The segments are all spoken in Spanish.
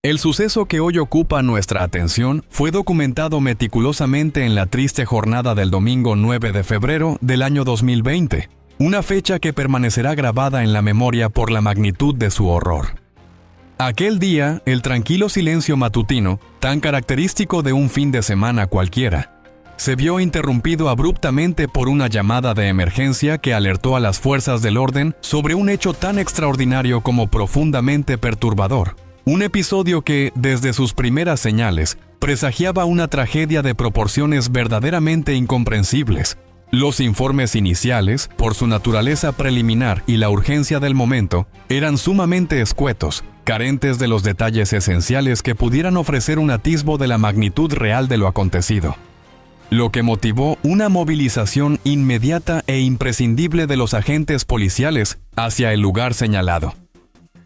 El suceso que hoy ocupa nuestra atención fue documentado meticulosamente en la triste jornada del domingo 9 de febrero del año 2020, una fecha que permanecerá grabada en la memoria por la magnitud de su horror. Aquel día, el tranquilo silencio matutino, tan característico de un fin de semana cualquiera, se vio interrumpido abruptamente por una llamada de emergencia que alertó a las fuerzas del orden sobre un hecho tan extraordinario como profundamente perturbador. Un episodio que, desde sus primeras señales, presagiaba una tragedia de proporciones verdaderamente incomprensibles. Los informes iniciales, por su naturaleza preliminar y la urgencia del momento, eran sumamente escuetos, carentes de los detalles esenciales que pudieran ofrecer un atisbo de la magnitud real de lo acontecido. Lo que motivó una movilización inmediata e imprescindible de los agentes policiales hacia el lugar señalado.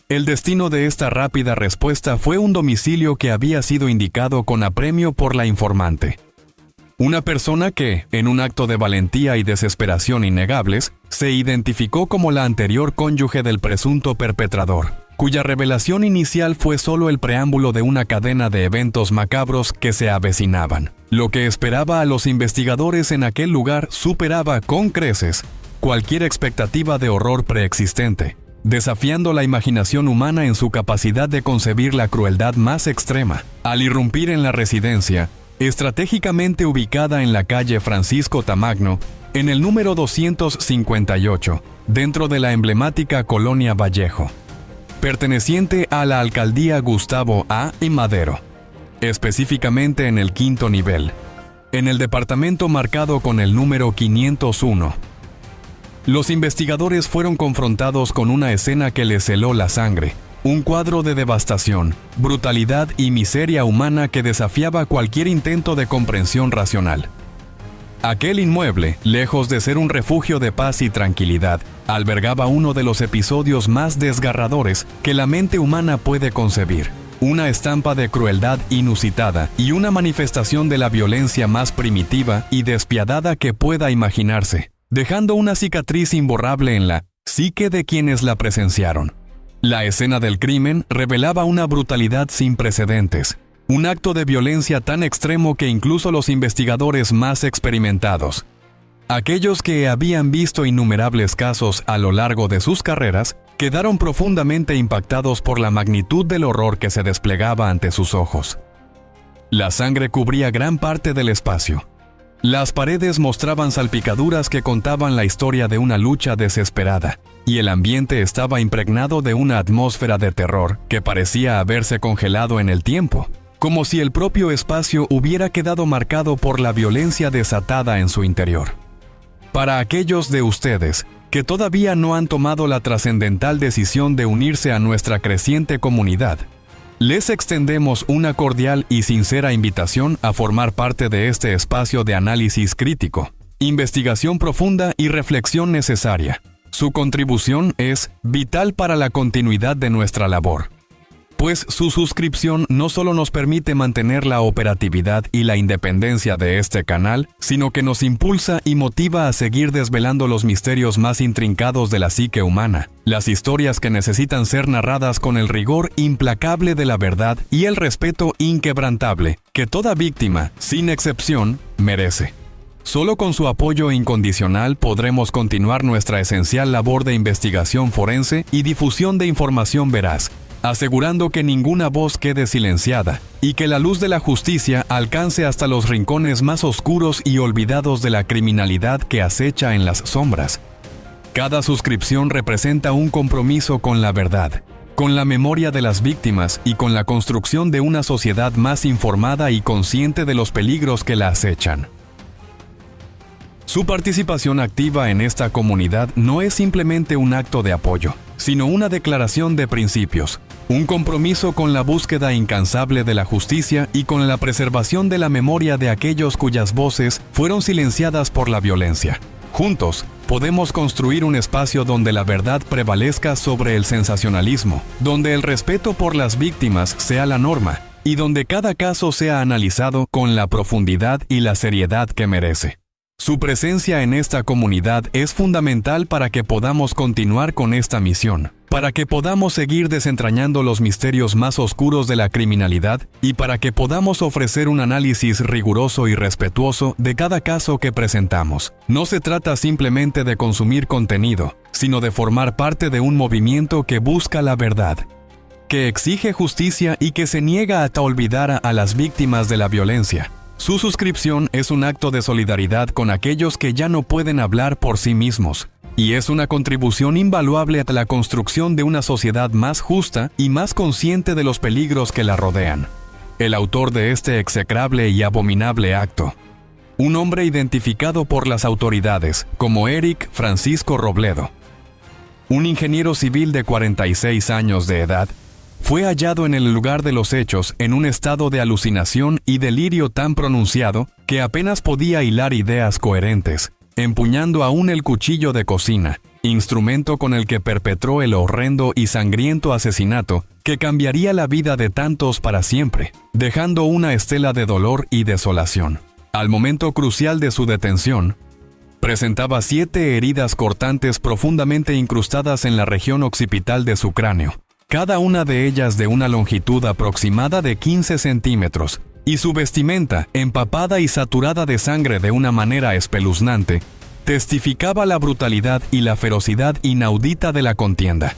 El destino de esta rápida respuesta fue un domicilio que había sido indicado con apremio por la informante. Una persona que, en un acto de valentía y desesperación innegables, se identificó como la anterior cónyuge del presunto perpetrador, cuya revelación inicial fue solo el preámbulo de una cadena de eventos macabros que se avecinaban. Lo que esperaba a los investigadores en aquel lugar superaba con creces cualquier expectativa de horror preexistente, desafiando la imaginación humana en su capacidad de concebir la crueldad más extrema. Al irrumpir en la residencia, estratégicamente ubicada en la calle Francisco Tamagno, en el número 258, dentro de la emblemática Colonia Vallejo, perteneciente a la alcaldía Gustavo A. y Madero, específicamente en el quinto nivel, en el departamento marcado con el número 501. Los investigadores fueron confrontados con una escena que les heló la sangre, un cuadro de devastación, brutalidad y miseria humana que desafiaba cualquier intento de comprensión racional. Aquel inmueble, lejos de ser un refugio de paz y tranquilidad, albergaba uno de los episodios más desgarradores que la mente humana puede concebir, una estampa de crueldad inusitada y una manifestación de la violencia más primitiva y despiadada que pueda imaginarse, dejando una cicatriz imborrable en la psique de quienes la presenciaron. La escena del crimen revelaba una brutalidad sin precedentes, un acto de violencia tan extremo que incluso los investigadores más experimentados, aquellos que habían visto innumerables casos a lo largo de sus carreras, quedaron profundamente impactados por la magnitud del horror que se desplegaba ante sus ojos. La sangre cubría gran parte del espacio. Las paredes mostraban salpicaduras que contaban la historia de una lucha desesperada, y el ambiente estaba impregnado de una atmósfera de terror que parecía haberse congelado en el tiempo, como si el propio espacio hubiera quedado marcado por la violencia desatada en su interior. Para aquellos de ustedes que todavía no han tomado la trascendental decisión de unirse a nuestra creciente comunidad, les extendemos una cordial y sincera invitación a formar parte de este espacio de análisis crítico, investigación profunda y reflexión necesaria. Su contribución es vital para la continuidad de nuestra labor, pues su suscripción no solo nos permite mantener la operatividad y la independencia de este canal, sino que nos impulsa y motiva a seguir desvelando los misterios más intrincados de la psique humana, las historias que necesitan ser narradas con el rigor implacable de la verdad y el respeto inquebrantable que toda víctima, sin excepción, merece. Solo con su apoyo incondicional podremos continuar nuestra esencial labor de investigación forense y difusión de información veraz, asegurando que ninguna voz quede silenciada y que la luz de la justicia alcance hasta los rincones más oscuros y olvidados de la criminalidad que acecha en las sombras. Cada suscripción representa un compromiso con la verdad, con la memoria de las víctimas y con la construcción de una sociedad más informada y consciente de los peligros que la acechan. Su participación activa en esta comunidad no es simplemente un acto de apoyo, sino una declaración de principios, un compromiso con la búsqueda incansable de la justicia y con la preservación de la memoria de aquellos cuyas voces fueron silenciadas por la violencia. Juntos, podemos construir un espacio donde la verdad prevalezca sobre el sensacionalismo, donde el respeto por las víctimas sea la norma y donde cada caso sea analizado con la profundidad y la seriedad que merece. Su presencia en esta comunidad es fundamental para que podamos continuar con esta misión, Para que podamos seguir desentrañando los misterios más oscuros de la criminalidad y para que podamos ofrecer un análisis riguroso y respetuoso de cada caso que presentamos. No se trata simplemente de consumir contenido, sino de formar parte de un movimiento que busca la verdad, que exige justicia y que se niega a olvidar a las víctimas de la violencia. Su suscripción es un acto de solidaridad con aquellos que ya no pueden hablar por sí mismos, y es una contribución invaluable a la construcción de una sociedad más justa y más consciente de los peligros que la rodean. El autor de este execrable y abominable acto, un hombre identificado por las autoridades como Eric Francisco Robledo, un ingeniero civil de 46 años de edad, fue hallado en el lugar de los hechos en un estado de alucinación y delirio tan pronunciado que apenas podía hilar ideas coherentes, empuñando aún el cuchillo de cocina, instrumento con el que perpetró el horrendo y sangriento asesinato que cambiaría la vida de tantos para siempre, dejando una estela de dolor y desolación. Al momento crucial de su detención, presentaba 7 heridas cortantes profundamente incrustadas en la región occipital de su cráneo, cada una de ellas de una longitud aproximada de 15 centímetros, y su vestimenta, empapada y saturada de sangre de una manera espeluznante, testificaba la brutalidad y la ferocidad inaudita de la contienda.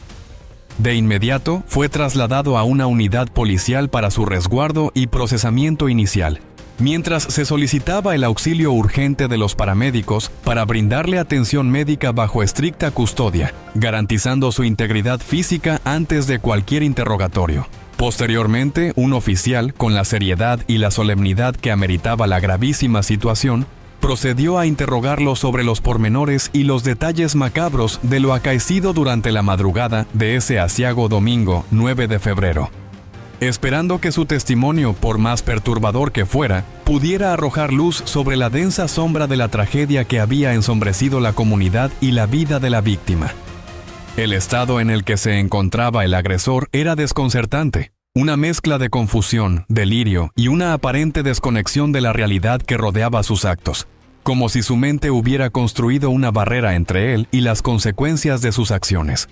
De inmediato fue trasladado a una unidad policial para su resguardo y procesamiento inicial, mientras se solicitaba el auxilio urgente de los paramédicos para brindarle atención médica bajo estricta custodia, garantizando su integridad física antes de cualquier interrogatorio. Posteriormente, un oficial, con la seriedad y la solemnidad que ameritaba la gravísima situación, procedió a interrogarlo sobre los pormenores y los detalles macabros de lo acaecido durante la madrugada de ese aciago domingo 9 de febrero, esperando que su testimonio, por más perturbador que fuera, pudiera arrojar luz sobre la densa sombra de la tragedia que había ensombrecido la comunidad y la vida de la víctima. El estado en el que se encontraba el agresor era desconcertante, una mezcla de confusión, delirio y una aparente desconexión de la realidad que rodeaba sus actos, como si su mente hubiera construido una barrera entre él y las consecuencias de sus acciones.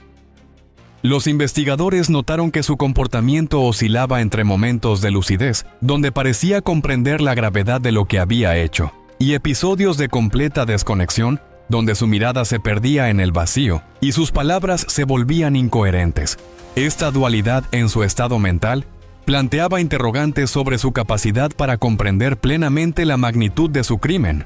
Los investigadores notaron que su comportamiento oscilaba entre momentos de lucidez, donde parecía comprender la gravedad de lo que había hecho, y episodios de completa desconexión, donde su mirada se perdía en el vacío y sus palabras se volvían incoherentes. Esta dualidad en su estado mental planteaba interrogantes sobre su capacidad para comprender plenamente la magnitud de su crimen,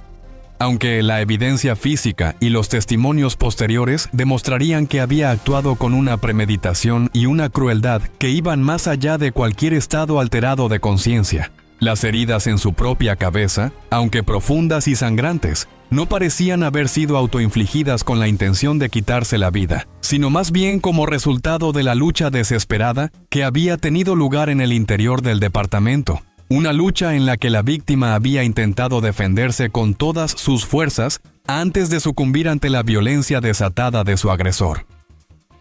aunque la evidencia física y los testimonios posteriores demostrarían que había actuado con una premeditación y una crueldad que iban más allá de cualquier estado alterado de conciencia. Las heridas en su propia cabeza, aunque profundas y sangrantes, no parecían haber sido autoinfligidas con la intención de quitarse la vida, sino más bien como resultado de la lucha desesperada que había tenido lugar en el interior del departamento. Una lucha en la que la víctima había intentado defenderse con todas sus fuerzas antes de sucumbir ante la violencia desatada de su agresor.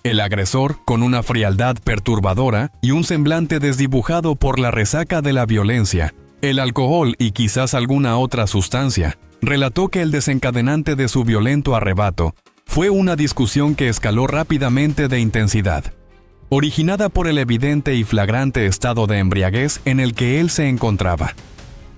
El agresor, con una frialdad perturbadora y un semblante desdibujado por la resaca de la violencia, el alcohol y quizás alguna otra sustancia, relató que el desencadenante de su violento arrebato fue una discusión que escaló rápidamente de intensidad, originada por el evidente y flagrante estado de embriaguez en el que él se encontraba.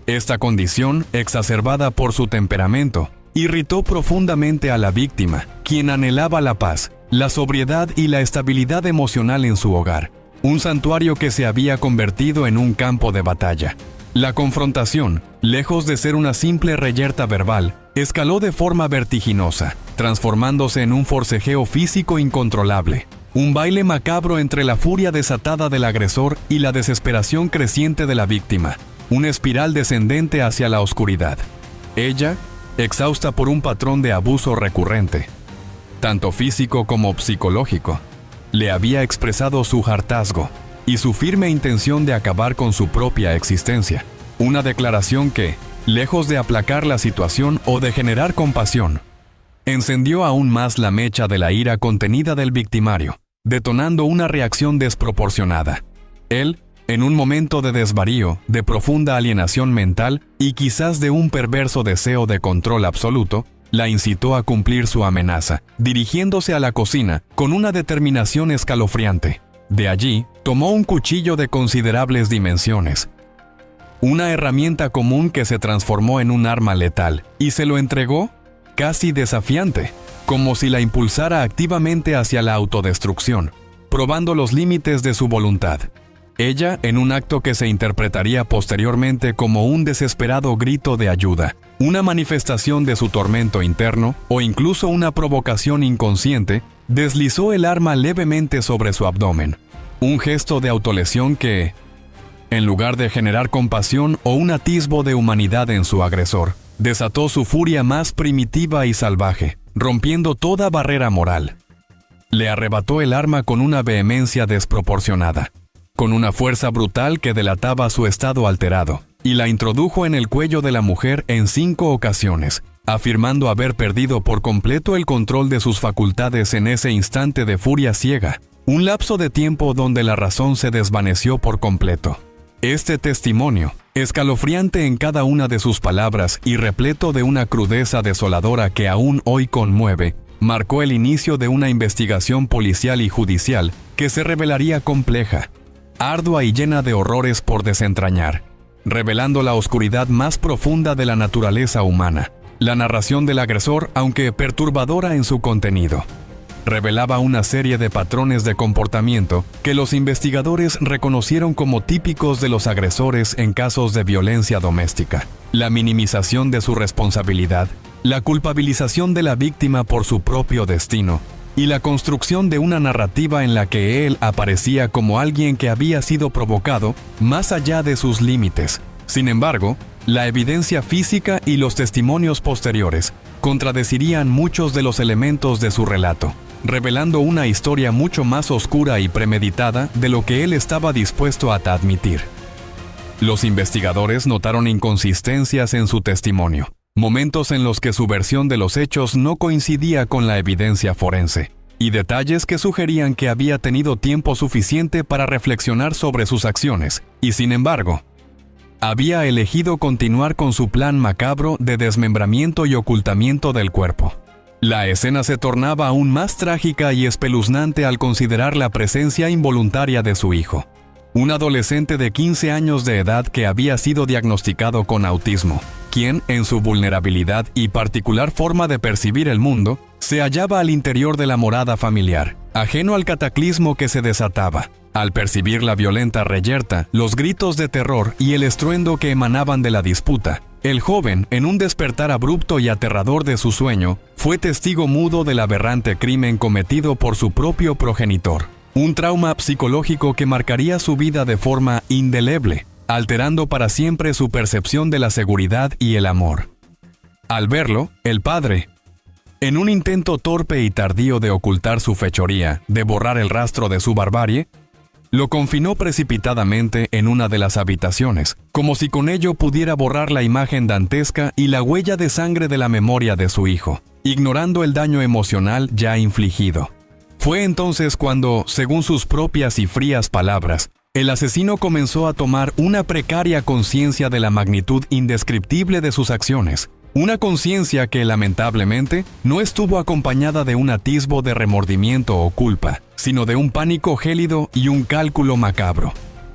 Esta condición, exacerbada por su temperamento, irritó profundamente a la víctima, quien anhelaba la paz, la sobriedad y la estabilidad emocional en su hogar, un santuario que se había convertido en un campo de batalla. La confrontación, lejos de ser una simple reyerta verbal, escaló de forma vertiginosa, transformándose en un forcejeo físico incontrolable, un baile macabro entre la furia desatada del agresor y la desesperación creciente de la víctima, una espiral descendente hacia la oscuridad. Ella, exhausta por un patrón de abuso recurrente, tanto físico como psicológico, le había expresado su hartazgo y su firme intención de acabar con su propia existencia. Una declaración que, lejos de aplacar la situación o de generar compasión, encendió aún más la mecha de la ira contenida del victimario, detonando una reacción desproporcionada. Él, en un momento de desvarío, de profunda alienación mental y quizás de un perverso deseo de control absoluto, la incitó a cumplir su amenaza, dirigiéndose a la cocina con una determinación escalofriante. De allí, tomó un cuchillo de considerables dimensiones, una herramienta común que se transformó en un arma letal, y se lo entregó, casi desafiante, como si la impulsara activamente hacia la autodestrucción, probando los límites de su voluntad. Ella, en un acto que se interpretaría posteriormente como un desesperado grito de ayuda, una manifestación de su tormento interno o incluso una provocación inconsciente, deslizó el arma levemente sobre su abdomen. Un gesto de autolesión que, en lugar de generar compasión o un atisbo de humanidad en su agresor, desató su furia más primitiva y salvaje, rompiendo toda barrera moral. Le arrebató el arma con una vehemencia desproporcionada, con una fuerza brutal que delataba su estado alterado, y la introdujo en el cuello de la mujer en 5 ocasiones, afirmando haber perdido por completo el control de sus facultades en ese instante de furia ciega, un lapso de tiempo donde la razón se desvaneció por completo. Este testimonio, escalofriante en cada una de sus palabras y repleto de una crudeza desoladora que aún hoy conmueve, marcó el inicio de una investigación policial y judicial que se revelaría compleja, ardua y llena de horrores por desentrañar, revelando la oscuridad más profunda de la naturaleza humana. La narración del agresor, aunque perturbadora en su contenido, revelaba una serie de patrones de comportamiento que los investigadores reconocieron como típicos de los agresores en casos de violencia doméstica: la minimización de su responsabilidad, la culpabilización de la víctima por su propio destino, y la construcción de una narrativa en la que él aparecía como alguien que había sido provocado más allá de sus límites. Sin embargo, la evidencia física y los testimonios posteriores contradecirían muchos de los elementos de su relato, revelando una historia mucho más oscura y premeditada de lo que él estaba dispuesto a admitir. Los investigadores notaron inconsistencias en su testimonio, momentos en los que su versión de los hechos no coincidía con la evidencia forense, y detalles que sugerían que había tenido tiempo suficiente para reflexionar sobre sus acciones, y sin embargo, había elegido continuar con su plan macabro de desmembramiento y ocultamiento del cuerpo. La escena se tornaba aún más trágica y espeluznante al considerar la presencia involuntaria de su hijo, un adolescente de 15 años de edad que había sido diagnosticado con autismo, quien, en su vulnerabilidad y particular forma de percibir el mundo, se hallaba al interior de la morada familiar, ajeno al cataclismo que se desataba. Al percibir la violenta reyerta, los gritos de terror y el estruendo que emanaban de la disputa, el joven, en un despertar abrupto y aterrador de su sueño, fue testigo mudo del aberrante crimen cometido por su propio progenitor. Un trauma psicológico que marcaría su vida de forma indeleble, alterando para siempre su percepción de la seguridad y el amor. Al verlo, el padre, en un intento torpe y tardío de ocultar su fechoría, de borrar el rastro de su barbarie, lo confinó precipitadamente en una de las habitaciones, como si con ello pudiera borrar la imagen dantesca y la huella de sangre de la memoria de su hijo, ignorando el daño emocional ya infligido. Fue entonces cuando, según sus propias y frías palabras, el asesino comenzó a tomar una precaria conciencia de la magnitud indescriptible de sus acciones, una conciencia que lamentablemente no estuvo acompañada de un atisbo de remordimiento o culpa, sino de un pánico gélido y un cálculo macabro.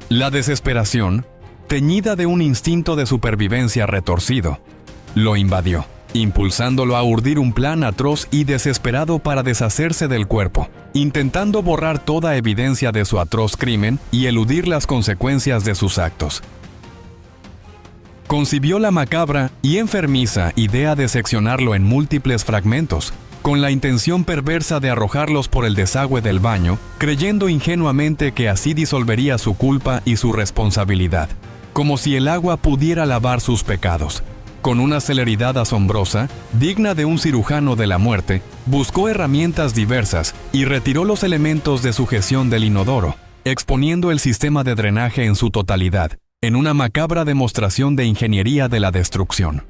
La desesperación, teñida de un instinto de supervivencia retorcido, lo invadió, impulsándolo a urdir un plan atroz y desesperado para deshacerse del cuerpo, intentando borrar toda evidencia de su atroz crimen y eludir las consecuencias de sus actos. Concibió la macabra y enfermiza idea de seccionarlo en múltiples fragmentos, con la intención perversa de arrojarlos por el desagüe del baño, creyendo ingenuamente que así disolvería su culpa y su responsabilidad, como si el agua pudiera lavar sus pecados. Con una celeridad asombrosa, digna de un cirujano de la muerte, buscó herramientas diversas y retiró los elementos de sujeción del inodoro, exponiendo el sistema de drenaje en su totalidad, en una macabra demostración de ingeniería de la destrucción.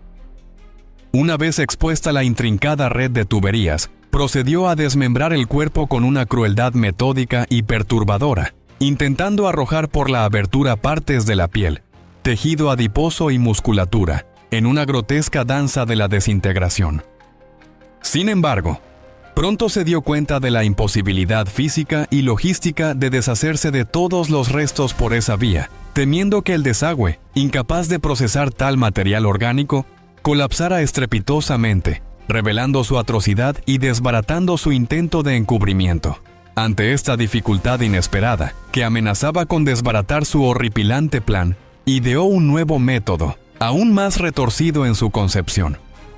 Una vez expuesta la intrincada red de tuberías, procedió a desmembrar el cuerpo con una crueldad metódica y perturbadora, intentando arrojar por la abertura partes de la piel, tejido adiposo y musculatura, en una grotesca danza de la desintegración. Sin embargo, pronto se dio cuenta de la imposibilidad física y logística de deshacerse de todos los restos por esa vía, temiendo que el desagüe, incapaz de procesar tal material orgánico, colapsara estrepitosamente, revelando su atrocidad y desbaratando su intento de encubrimiento. Ante esta dificultad inesperada, que amenazaba con desbaratar su horripilante plan, ideó un nuevo método, aún más retorcido en su concepción: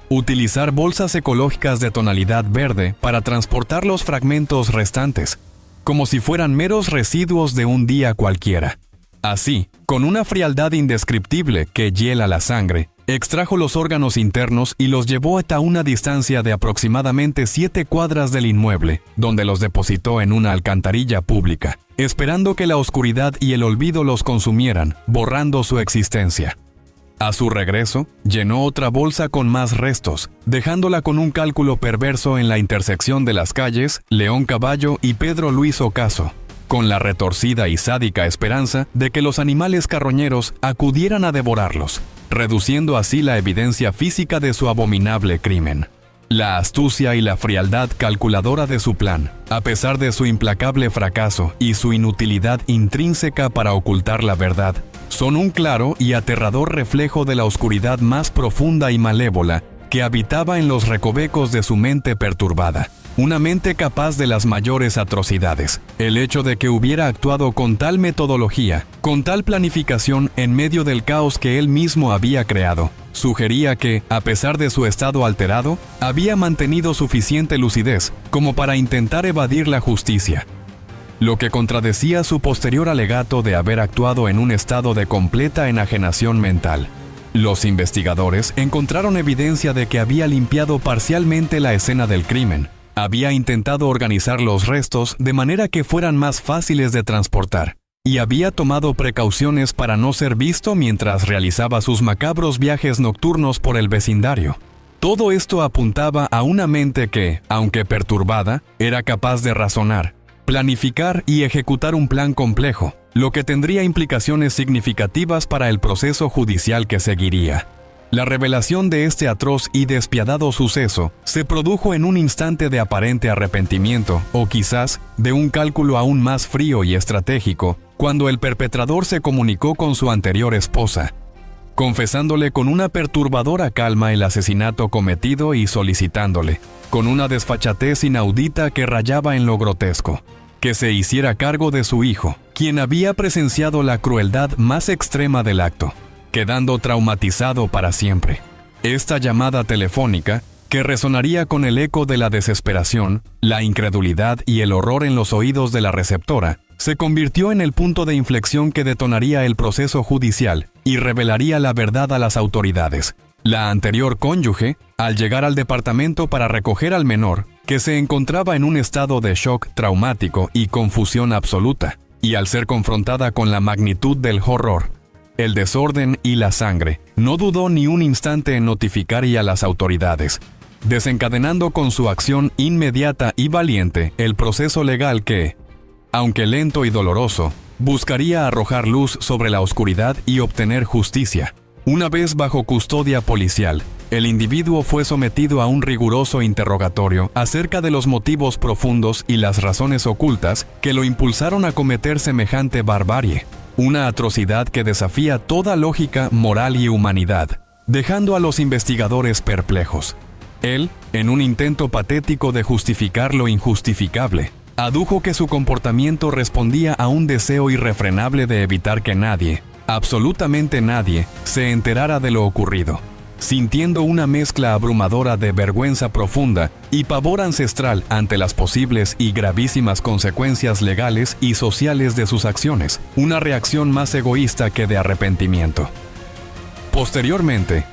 utilizar bolsas ecológicas de tonalidad verde para transportar los fragmentos restantes, como si fueran meros residuos de un día cualquiera. Así, con una frialdad indescriptible que hiela la sangre, extrajo los órganos internos y los llevó hasta una distancia de aproximadamente 7 cuadras del inmueble, donde los depositó en una alcantarilla pública, esperando que la oscuridad y el olvido los consumieran, borrando su existencia. A su regreso, llenó otra bolsa con más restos, dejándola con un cálculo perverso en la intersección de las calles León Caballo y Pedro Luis Ocaso, con la retorcida y sádica esperanza de que los animales carroñeros acudieran a devorarlos, reduciendo así la evidencia física de su abominable crimen. La astucia y la frialdad calculadora de su plan, a pesar de su implacable fracaso y su inutilidad intrínseca para ocultar la verdad, son un claro y aterrador reflejo de la oscuridad más profunda y malévola que habitaba en los recovecos de su mente perturbada. Una mente capaz de las mayores atrocidades. El hecho de que hubiera actuado con tal metodología, con tal planificación en medio del caos que él mismo había creado, sugería que, a pesar de su estado alterado, había mantenido suficiente lucidez como para intentar evadir la justicia, lo que contradecía su posterior alegato de haber actuado en un estado de completa enajenación mental. Los investigadores encontraron evidencia de que había limpiado parcialmente la escena del crimen. Había intentado organizar los restos de manera que fueran más fáciles de transportar, y había tomado precauciones para no ser visto mientras realizaba sus macabros viajes nocturnos por el vecindario. Todo esto apuntaba a una mente que, aunque perturbada, era capaz de razonar, planificar y ejecutar un plan complejo, lo que tendría implicaciones significativas para el proceso judicial que seguiría. La revelación de este atroz y despiadado suceso se produjo en un instante de aparente arrepentimiento, o quizás de un cálculo aún más frío y estratégico, cuando el perpetrador se comunicó con su anterior esposa, confesándole con una perturbadora calma el asesinato cometido y solicitándole, con una desfachatez inaudita que rayaba en lo grotesco, que se hiciera cargo de su hijo, quien había presenciado la crueldad más extrema del acto, quedando traumatizado para siempre. Esta llamada telefónica, que resonaría con el eco de la desesperación, la incredulidad y el horror en los oídos de la receptora, se convirtió en el punto de inflexión que detonaría el proceso judicial y revelaría la verdad a las autoridades. La anterior cónyuge, al llegar al departamento para recoger al menor, que se encontraba en un estado de shock traumático y confusión absoluta, y al ser confrontada con la magnitud del horror, el desorden y la sangre, no dudó ni un instante en notificar a las autoridades, desencadenando con su acción inmediata y valiente el proceso legal que, aunque lento y doloroso, buscaría arrojar luz sobre la oscuridad y obtener justicia. Una vez bajo custodia policial, el individuo fue sometido a un riguroso interrogatorio acerca de los motivos profundos y las razones ocultas que lo impulsaron a cometer semejante barbarie, una atrocidad que desafía toda lógica moral y humanidad, dejando a los investigadores perplejos. Él, en un intento patético de justificar lo injustificable, adujo que su comportamiento respondía a un deseo irrefrenable de evitar que nadie, absolutamente nadie, se enterara de lo ocurrido, sintiendo una mezcla abrumadora de vergüenza profunda y pavor ancestral ante las posibles y gravísimas consecuencias legales y sociales de sus acciones, una reacción más egoísta que de arrepentimiento. Posteriormente,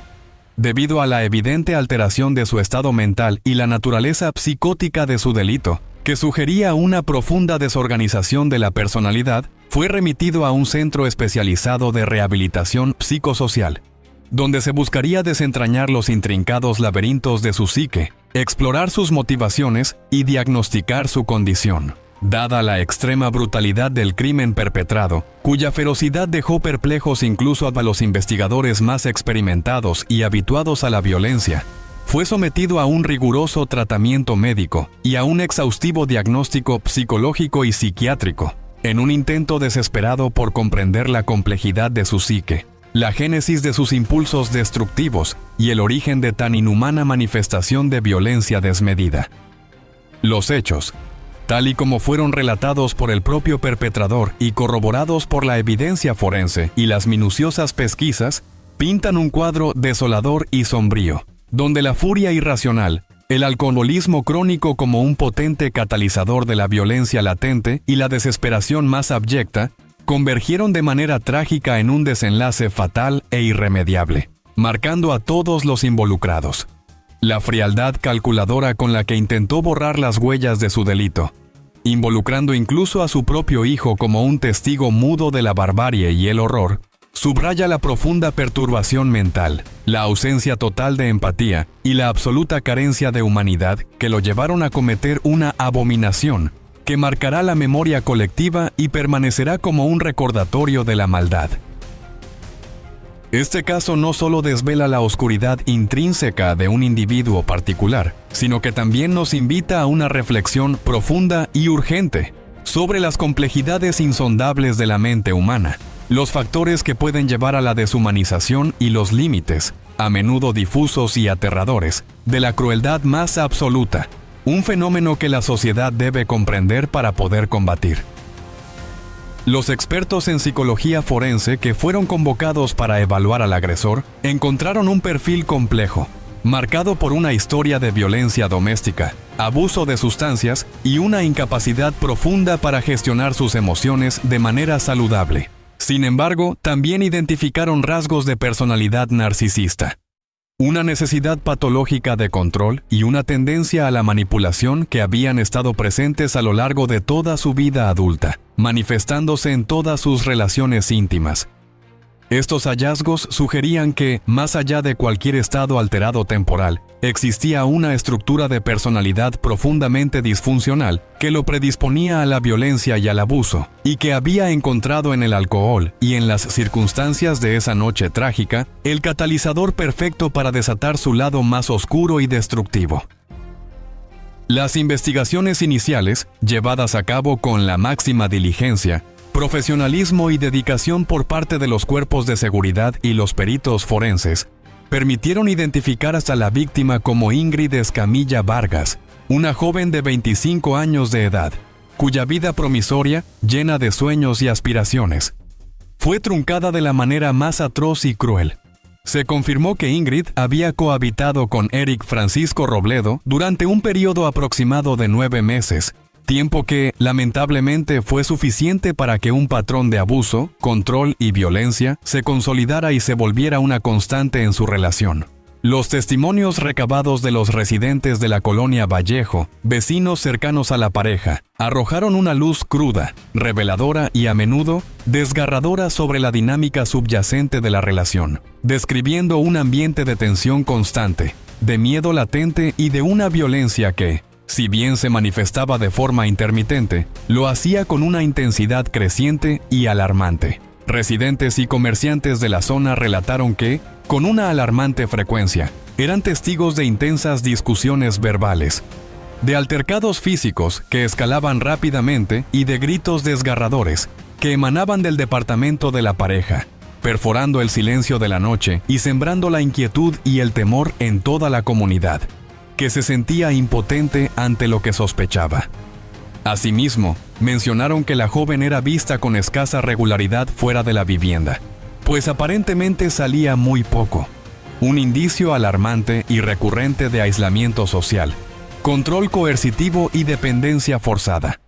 debido a la evidente alteración de su estado mental y la naturaleza psicótica de su delito, que sugería una profunda desorganización de la personalidad, fue remitido a un centro especializado de rehabilitación psicosocial, donde se buscaría desentrañar los intrincados laberintos de su psique, explorar sus motivaciones y diagnosticar su condición. Dada la extrema brutalidad del crimen perpetrado, cuya ferocidad dejó perplejos incluso a los investigadores más experimentados y habituados a la violencia, fue sometido a un riguroso tratamiento médico y a un exhaustivo diagnóstico psicológico y psiquiátrico, en un intento desesperado por comprender la complejidad de su psique, la génesis de sus impulsos destructivos y el origen de tan inhumana manifestación de violencia desmedida. Los hechos, tal y como fueron relatados por el propio perpetrador y corroborados por la evidencia forense y las minuciosas pesquisas, pintan un cuadro desolador y sombrío, donde la furia irracional, el alcoholismo crónico como un potente catalizador de la violencia latente y la desesperación más abyecta, convergieron de manera trágica en un desenlace fatal e irremediable, marcando a todos los involucrados. La frialdad calculadora con la que intentó borrar las huellas de su delito, involucrando incluso a su propio hijo como un testigo mudo de la barbarie y el horror, subraya la profunda perturbación mental, la ausencia total de empatía y la absoluta carencia de humanidad que lo llevaron a cometer una abominación que marcará la memoria colectiva y permanecerá como un recordatorio de la maldad. Este caso no solo desvela la oscuridad intrínseca de un individuo particular, sino que también nos invita a una reflexión profunda y urgente sobre las complejidades insondables de la mente humana, los factores que pueden llevar a la deshumanización y los límites, a menudo difusos y aterradores, de la crueldad más absoluta, un fenómeno que la sociedad debe comprender para poder combatir. Los expertos en psicología forense que fueron convocados para evaluar al agresor encontraron un perfil complejo, marcado por una historia de violencia doméstica, abuso de sustancias y una incapacidad profunda para gestionar sus emociones de manera saludable. Sin embargo, también identificaron rasgos de personalidad narcisista, una necesidad patológica de control y una tendencia a la manipulación que habían estado presentes a lo largo de toda su vida adulta, manifestándose en todas sus relaciones íntimas. Estos hallazgos sugerían que, más allá de cualquier estado alterado temporal, existía una estructura de personalidad profundamente disfuncional que lo predisponía a la violencia y al abuso, y que había encontrado en el alcohol y en las circunstancias de esa noche trágica el catalizador perfecto para desatar su lado más oscuro y destructivo. Las investigaciones iniciales, llevadas a cabo con la máxima diligencia, profesionalismo y dedicación por parte de los cuerpos de seguridad y los peritos forenses, permitieron identificar hasta la víctima como Ingrid Escamilla Vargas, una joven de 25 años de edad, cuya vida promisoria, llena de sueños y aspiraciones, fue truncada de la manera más atroz y cruel. Se confirmó que Ingrid había cohabitado con Eric Francisco Robledo durante un periodo aproximado de 9 meses, tiempo que, lamentablemente, fue suficiente para que un patrón de abuso, control y violencia se consolidara y se volviera una constante en su relación. Los testimonios recabados de los residentes de la colonia Vallejo, vecinos cercanos a la pareja, arrojaron una luz cruda, reveladora y a menudo desgarradora sobre la dinámica subyacente de la relación, describiendo un ambiente de tensión constante, de miedo latente y de una violencia que, si bien se manifestaba de forma intermitente, lo hacía con una intensidad creciente y alarmante. Residentes y comerciantes de la zona relataron que, con una alarmante frecuencia, eran testigos de intensas discusiones verbales, de altercados físicos que escalaban rápidamente y de gritos desgarradores que emanaban del departamento de la pareja, perforando el silencio de la noche y sembrando la inquietud y el temor en toda la comunidad, que se sentía impotente ante lo que sospechaba. Asimismo, mencionaron que la joven era vista con escasa regularidad fuera de la vivienda, pues aparentemente salía muy poco, un indicio alarmante y recurrente de aislamiento social, control coercitivo y dependencia forzada,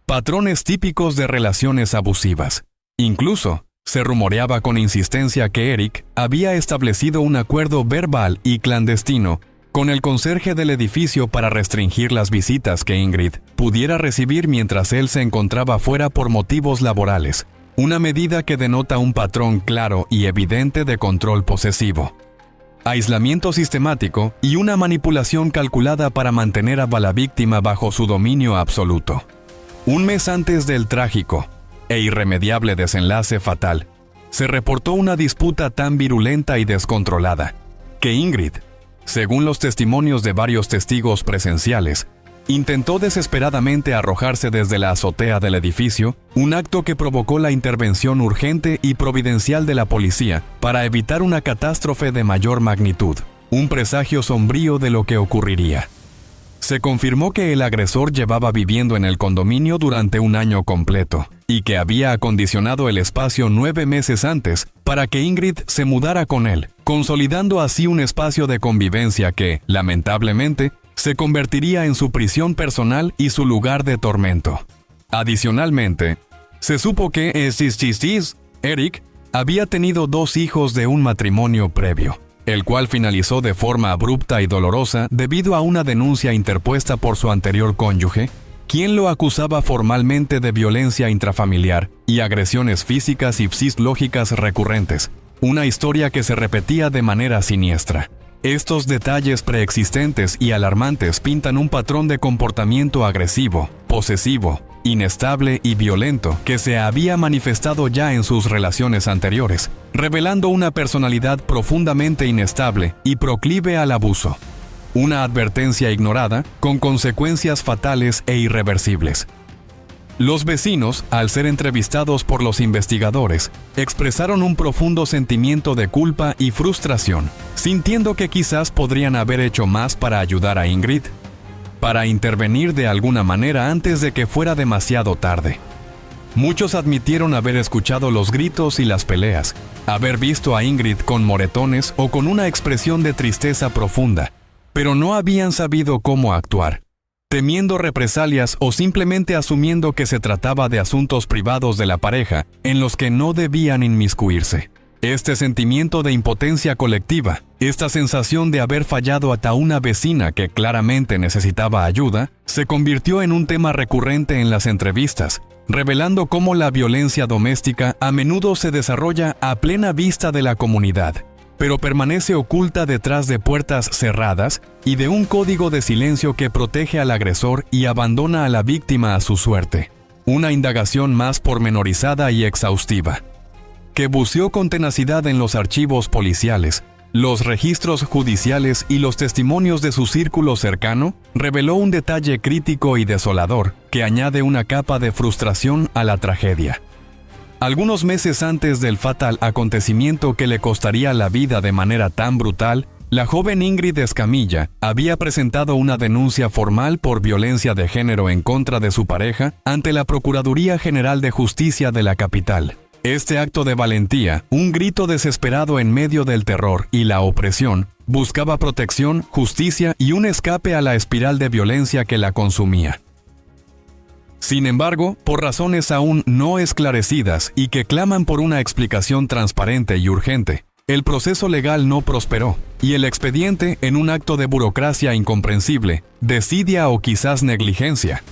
patrones típicos de relaciones abusivas. Incluso, se rumoreaba con insistencia que Eric había establecido un acuerdo verbal y clandestino con el conserje del edificio para restringir las visitas que Ingrid pudiera recibir mientras él se encontraba fuera por motivos laborales, una medida que denota un patrón claro y evidente de control posesivo, aislamiento sistemático y una manipulación calculada para mantener a la víctima bajo su dominio absoluto. Un mes antes del trágico e irremediable desenlace fatal, se reportó una disputa tan virulenta y descontrolada que Ingrid, Según los testimonios de varios testigos presenciales, intentó desesperadamente arrojarse desde la azotea del edificio, un acto que provocó la intervención urgente y providencial de la policía para evitar una catástrofe de mayor magnitud, un presagio sombrío de lo que ocurriría. Se confirmó que el agresor llevaba viviendo en el condominio durante un año completo y que había acondicionado el espacio 9 meses antes para que Ingrid se mudara con él, consolidando así un espacio de convivencia que, lamentablemente, se convertiría en su prisión personal y su lugar de tormento. Adicionalmente, se supo que Eric había tenido 2 hijos de un matrimonio previo, el cual finalizó de forma abrupta y dolorosa debido a una denuncia interpuesta por su anterior cónyuge, quien lo acusaba formalmente de violencia intrafamiliar y agresiones físicas y psicológicas recurrentes, una historia que se repetía de manera siniestra. Estos detalles preexistentes y alarmantes pintan un patrón de comportamiento agresivo, posesivo, inestable y violento que se había manifestado ya en sus relaciones anteriores, revelando una personalidad profundamente inestable y proclive al abuso. Una advertencia ignorada con consecuencias fatales e irreversibles. Los vecinos, al ser entrevistados por los investigadores, expresaron un profundo sentimiento de culpa y frustración, sintiendo que quizás podrían haber hecho más para ayudar a Ingrid, para intervenir de alguna manera antes de que fuera demasiado tarde. Muchos admitieron haber escuchado los gritos y las peleas, haber visto a Ingrid con moretones o con una expresión de tristeza profunda, pero no habían sabido cómo actuar, temiendo represalias o simplemente asumiendo que se trataba de asuntos privados de la pareja en los que no debían inmiscuirse. Este sentimiento de impotencia colectiva, esta sensación de haber fallado a una vecina que claramente necesitaba ayuda, se convirtió en un tema recurrente en las entrevistas, revelando cómo la violencia doméstica a menudo se desarrolla a plena vista de la comunidad, pero permanece oculta detrás de puertas cerradas y de un código de silencio que protege al agresor y abandona a la víctima a su suerte. Una indagación más pormenorizada y exhaustiva, que buceó con tenacidad en los archivos policiales, los registros judiciales y los testimonios de su círculo cercano, reveló un detalle crítico y desolador que añade una capa de frustración a la tragedia. Algunos meses antes del fatal acontecimiento que le costaría la vida de manera tan brutal, la joven Ingrid Escamilla había presentado una denuncia formal por violencia de género en contra de su pareja ante la Procuraduría General de Justicia de la capital. Este acto de valentía, un grito desesperado en medio del terror y la opresión, buscaba protección, justicia y un escape a la espiral de violencia que la consumía. Sin embargo, por razones aún no esclarecidas y que claman por una explicación transparente y urgente, el proceso legal no prosperó, y el expediente, en un acto de burocracia incomprensible, desidia o quizás negligencia,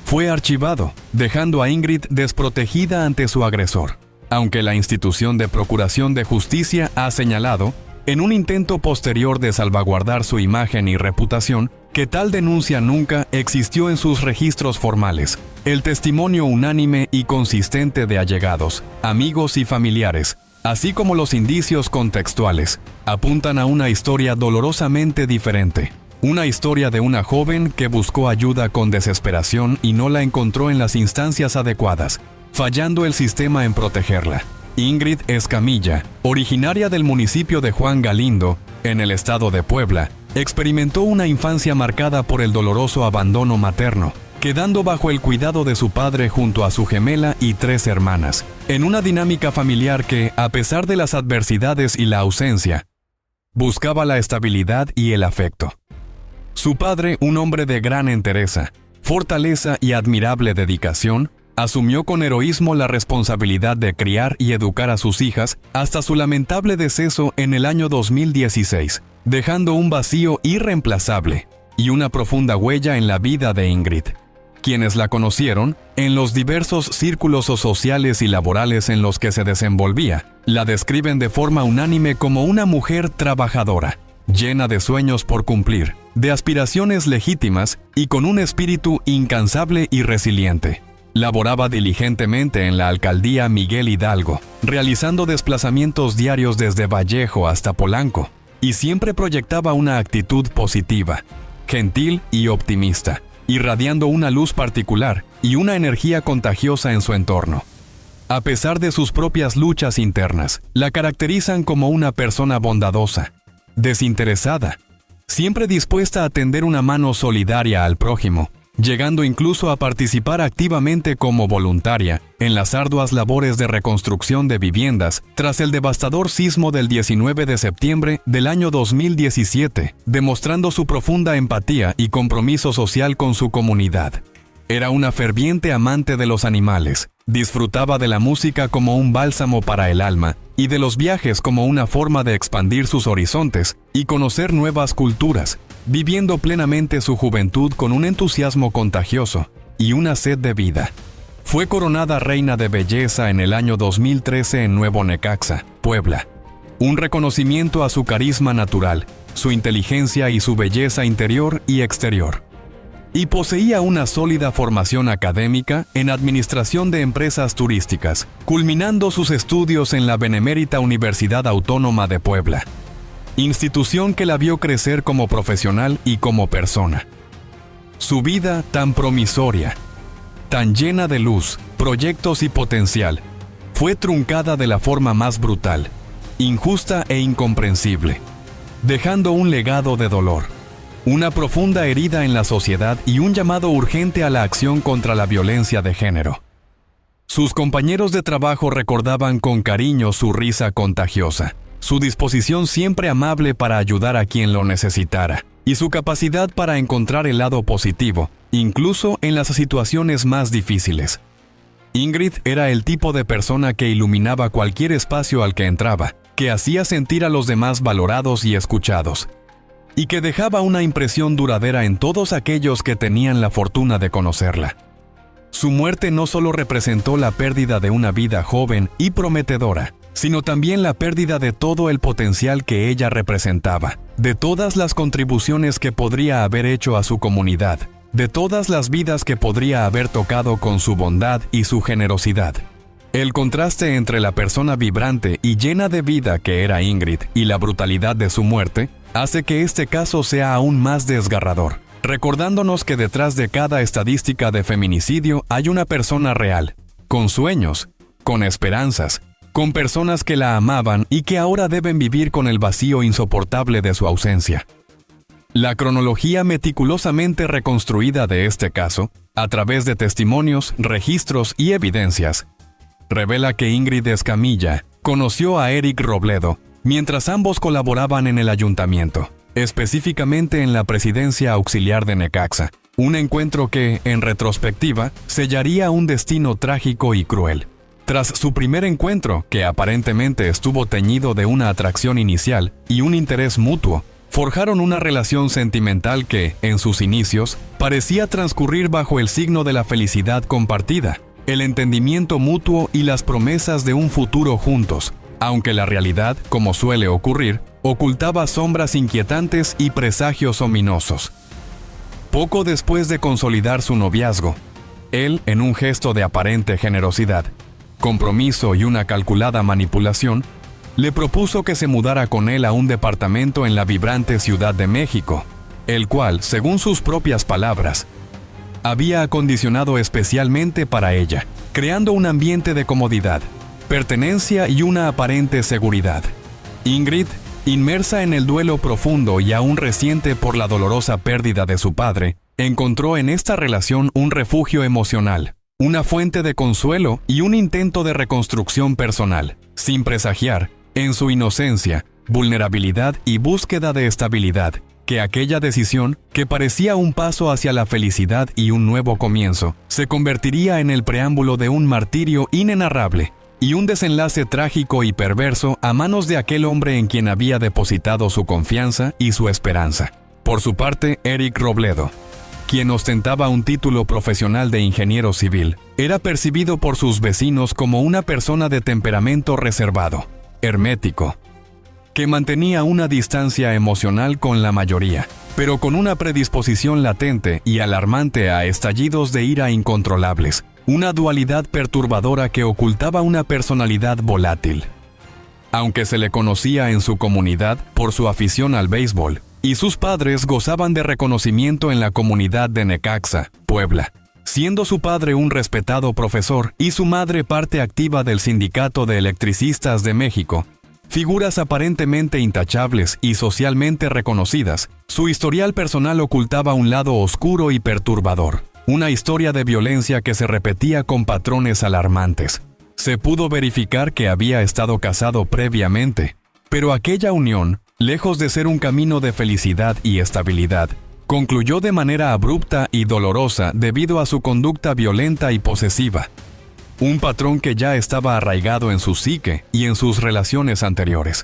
fue archivado, dejando a Ingrid desprotegida ante su agresor, aunque la institución de Procuración de Justicia ha señalado, en un intento posterior de salvaguardar su imagen y reputación, que tal denuncia nunca existió en sus registros formales. El testimonio unánime y consistente de allegados, amigos y familiares, así como los indicios contextuales, apuntan a una historia dolorosamente diferente. Una historia de una joven que buscó ayuda con desesperación y no la encontró en las instancias adecuadas, fallando el sistema en protegerla. Ingrid Escamilla, originaria del municipio de Juan Galindo, en el estado de Puebla, experimentó una infancia marcada por el doloroso abandono materno, quedando bajo el cuidado de su padre junto a su gemela y 3 hermanas, en una dinámica familiar que, a pesar de las adversidades y la ausencia, buscaba la estabilidad y el afecto. Su padre, un hombre de gran entereza, fortaleza y admirable dedicación, asumió con heroísmo la responsabilidad de criar y educar a sus hijas hasta su lamentable deceso en el año 2016, dejando un vacío irreemplazable y una profunda huella en la vida de Ingrid. Quienes la conocieron, en los diversos círculos sociales y laborales en los que se desenvolvía, la describen de forma unánime como una mujer trabajadora, llena de sueños por cumplir, de aspiraciones legítimas y con un espíritu incansable y resiliente. Laboraba diligentemente en la alcaldía Miguel Hidalgo, realizando desplazamientos diarios desde Vallejo hasta Polanco, y siempre proyectaba una actitud positiva, gentil y optimista, irradiando una luz particular y una energía contagiosa en su entorno. A pesar de sus propias luchas internas, la caracterizan como una persona bondadosa, desinteresada, siempre dispuesta a tender una mano solidaria al prójimo, llegando incluso a participar activamente como voluntaria en las arduas labores de reconstrucción de viviendas tras el devastador sismo del 19 de septiembre del año 2017, demostrando su profunda empatía y compromiso social con su comunidad. Era una ferviente amante de los animales, disfrutaba de la música como un bálsamo para el alma y de los viajes como una forma de expandir sus horizontes y conocer nuevas culturas, viviendo plenamente su juventud con un entusiasmo contagioso y una sed de vida. Fue coronada reina de belleza en el año 2013 en Nuevo Necaxa, Puebla. Un reconocimiento a su carisma natural, su inteligencia y su belleza interior y exterior. Y poseía una sólida formación académica en administración de empresas turísticas, culminando sus estudios en la Benemérita Universidad Autónoma de Puebla, institución que la vio crecer como profesional y como persona. Su vida tan promisoria, tan llena de luz, proyectos y potencial, fue truncada de la forma más brutal, injusta e incomprensible, dejando un legado de dolor, una profunda herida en la sociedad y un llamado urgente a la acción contra la violencia de género. Sus compañeros de trabajo recordaban con cariño su risa contagiosa, su disposición siempre amable para ayudar a quien lo necesitara, y su capacidad para encontrar el lado positivo, incluso en las situaciones más difíciles. Ingrid era el tipo de persona que iluminaba cualquier espacio al que entraba, que hacía sentir a los demás valorados y escuchados, y que dejaba una impresión duradera en todos aquellos que tenían la fortuna de conocerla. Su muerte no solo representó la pérdida de una vida joven y prometedora, sino también la pérdida de todo el potencial que ella representaba, de todas las contribuciones que podría haber hecho a su comunidad, de todas las vidas que podría haber tocado con su bondad y su generosidad. El contraste entre la persona vibrante y llena de vida que era Ingrid y la brutalidad de su muerte hace que este caso sea aún más desgarrador, recordándonos que detrás de cada estadística de feminicidio hay una persona real, con sueños, con esperanzas, con personas que la amaban y que ahora deben vivir con el vacío insoportable de su ausencia. La cronología meticulosamente reconstruida de este caso, a través de testimonios, registros y evidencias, revela que Ingrid Escamilla conoció a Eric Robledo mientras ambos colaboraban en el ayuntamiento, específicamente en la presidencia auxiliar de Necaxa, un encuentro que, en retrospectiva, sellaría un destino trágico y cruel. Tras su primer encuentro, que aparentemente estuvo teñido de una atracción inicial y un interés mutuo, forjaron una relación sentimental que, en sus inicios, parecía transcurrir bajo el signo de la felicidad compartida, el entendimiento mutuo y las promesas de un futuro juntos, aunque la realidad, como suele ocurrir, ocultaba sombras inquietantes y presagios ominosos. Poco después de consolidar su noviazgo, él, en un gesto de aparente generosidad, compromiso y una calculada manipulación, le propuso que se mudara con él a un departamento en la vibrante Ciudad de México, el cual, según sus propias palabras, había acondicionado especialmente para ella, creando un ambiente de comodidad, pertenencia y una aparente seguridad. Ingrid, inmersa en el duelo profundo y aún reciente por la dolorosa pérdida de su padre, encontró en esta relación un refugio emocional, una fuente de consuelo y un intento de reconstrucción personal, sin presagiar, en su inocencia, vulnerabilidad y búsqueda de estabilidad, que aquella decisión, que parecía un paso hacia la felicidad y un nuevo comienzo, se convertiría en el preámbulo de un martirio inenarrable y un desenlace trágico y perverso a manos de aquel hombre en quien había depositado su confianza y su esperanza. Por su parte, Eric Robledo, quien ostentaba un título profesional de ingeniero civil, era percibido por sus vecinos como una persona de temperamento reservado, hermético, que mantenía una distancia emocional con la mayoría, pero con una predisposición latente y alarmante a estallidos de ira incontrolables, una dualidad perturbadora que ocultaba una personalidad volátil. aunque se le conocía en su comunidad por su afición al béisbol, y sus padres gozaban de reconocimiento en la comunidad de Necaxa, Puebla, siendo su padre un respetado profesor y su madre parte activa del Sindicato de Electricistas de México. Figuras aparentemente intachables y socialmente reconocidas, su historial personal ocultaba un lado oscuro y perturbador, una historia de violencia que se repetía con patrones alarmantes. Se pudo verificar que había estado casado previamente, pero aquella unión, lejos de ser un camino de felicidad y estabilidad, concluyó de manera abrupta y dolorosa debido a su conducta violenta y posesiva. Un patrón que ya estaba arraigado en su psique y en sus relaciones anteriores.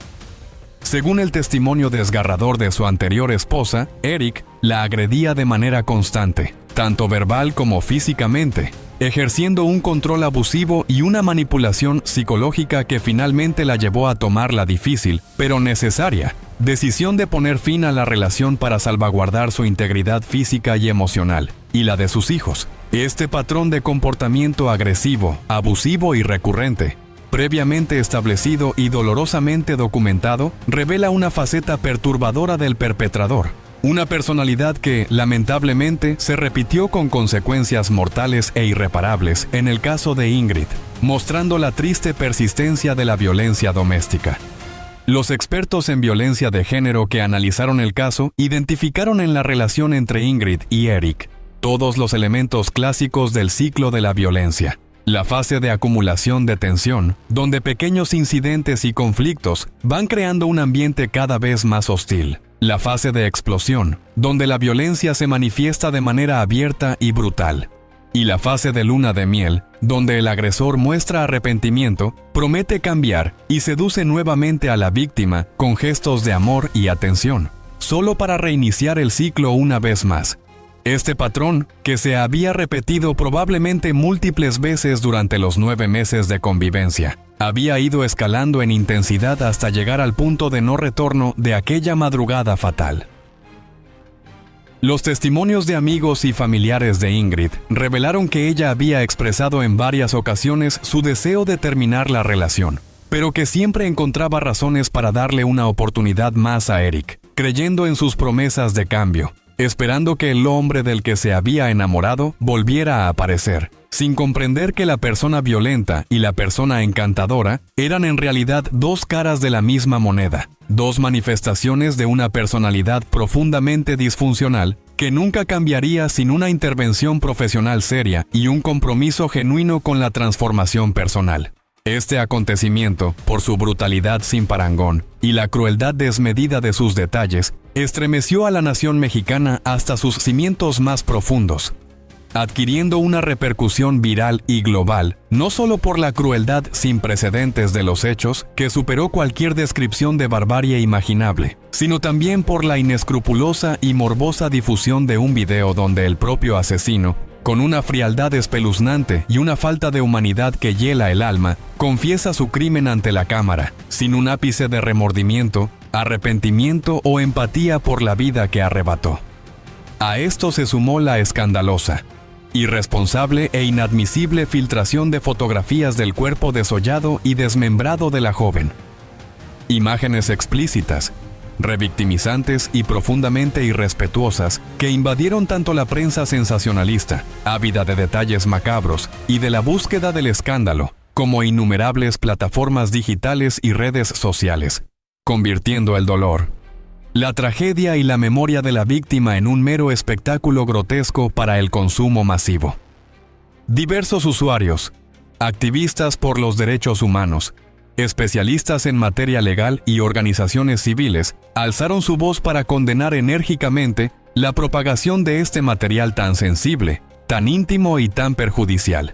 Según el testimonio desgarrador de su anterior esposa, Eric la agredía de manera constante, tanto verbal como físicamente, ejerciendo un control abusivo y una manipulación psicológica que finalmente la llevó a tomar la difícil, pero necesaria, decisión de poner fin a la relación para salvaguardar su integridad física y emocional, y la de sus hijos. Este patrón de comportamiento agresivo, abusivo y recurrente, previamente establecido y dolorosamente documentado, revela una faceta perturbadora del perpetrador. Una personalidad que, lamentablemente, se repitió con consecuencias mortales e irreparables en el caso de Ingrid, mostrando la triste persistencia de la violencia doméstica. Los expertos en violencia de género que analizaron el caso identificaron en la relación entre Ingrid y Eric todos los elementos clásicos del ciclo de la violencia. La fase de acumulación de tensión, donde pequeños incidentes y conflictos van creando un ambiente cada vez más hostil. La fase de explosión, donde la violencia se manifiesta de manera abierta y brutal. Y la fase de luna de miel, donde el agresor muestra arrepentimiento, promete cambiar y seduce nuevamente a la víctima con gestos de amor y atención, solo para reiniciar el ciclo una vez más. Este patrón, que se había repetido probablemente múltiples veces durante los 9 meses de convivencia, había ido escalando en intensidad hasta llegar al punto de no retorno de aquella madrugada fatal. Los testimonios de amigos y familiares de Ingrid revelaron que ella había expresado en varias ocasiones su deseo de terminar la relación, pero que siempre encontraba razones para darle una oportunidad más a Eric, creyendo en sus promesas de cambio, esperando que el hombre del que se había enamorado volviera a aparecer, sin comprender que la persona violenta y la persona encantadora eran en realidad dos caras de la misma moneda, dos manifestaciones de una personalidad profundamente disfuncional que nunca cambiaría sin una intervención profesional seria y un compromiso genuino con la transformación personal. Este acontecimiento, por su brutalidad sin parangón y la crueldad desmedida de sus detalles, estremeció a la nación mexicana hasta sus cimientos más profundos, adquiriendo una repercusión viral y global, no solo por la crueldad sin precedentes de los hechos, que superó cualquier descripción de barbarie imaginable, sino también por la inescrupulosa y morbosa difusión de un video donde el propio asesino, con una frialdad espeluznante y una falta de humanidad que hiela el alma, confiesa su crimen ante la cámara, sin un ápice de remordimiento, arrepentimiento o empatía por la vida que arrebató. A esto se sumó la escandalosa, irresponsable e inadmisible filtración de fotografías del cuerpo desollado y desmembrado de la joven. Imágenes explícitas, revictimizantes y profundamente irrespetuosas que invadieron tanto la prensa sensacionalista, ávida de detalles macabros y de la búsqueda del escándalo, como innumerables plataformas digitales y redes sociales, convirtiendo el dolor, la tragedia y la memoria de la víctima en un mero espectáculo grotesco para el consumo masivo. Diversos usuarios, activistas por los derechos humanos, especialistas en materia legal y organizaciones civiles alzaron su voz para condenar enérgicamente la propagación de este material tan sensible, tan íntimo y tan perjudicial,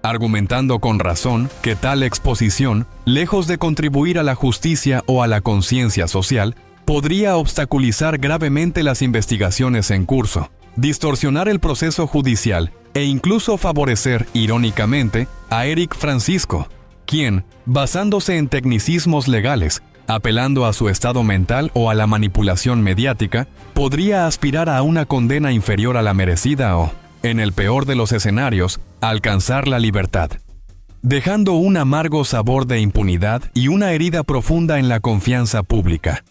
argumentando con razón que tal exposición, lejos de contribuir a la justicia o a la conciencia social, podría obstaculizar gravemente las investigaciones en curso, distorsionar el proceso judicial e incluso favorecer, irónicamente, a Eric Francisco, quien, basándose en tecnicismos legales, apelando a su estado mental o a la manipulación mediática, podría aspirar a una condena inferior a la merecida o, en el peor de los escenarios, alcanzar la libertad. dejando un amargo sabor de impunidad y una herida profunda en la confianza pública.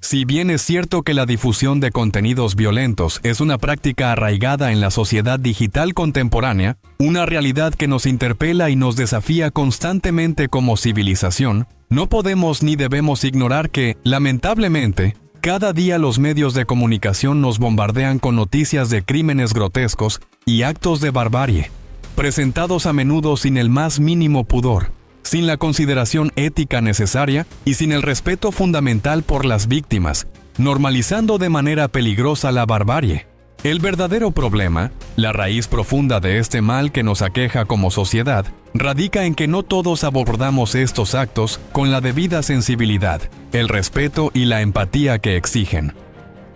Si bien es cierto que la difusión de contenidos violentos es una práctica arraigada en la sociedad digital contemporánea, una realidad que nos interpela y nos desafía constantemente como civilización, no podemos ni debemos ignorar que, lamentablemente, cada día los medios de comunicación nos bombardean con noticias de crímenes grotescos y actos de barbarie, presentados a menudo sin el más mínimo pudor, sin la consideración ética necesaria y sin el respeto fundamental por las víctimas, normalizando de manera peligrosa la barbarie. El verdadero problema, la raíz profunda de este mal que nos aqueja como sociedad, radica en que no todos abordamos estos actos con la debida sensibilidad, el respeto y la empatía que exigen,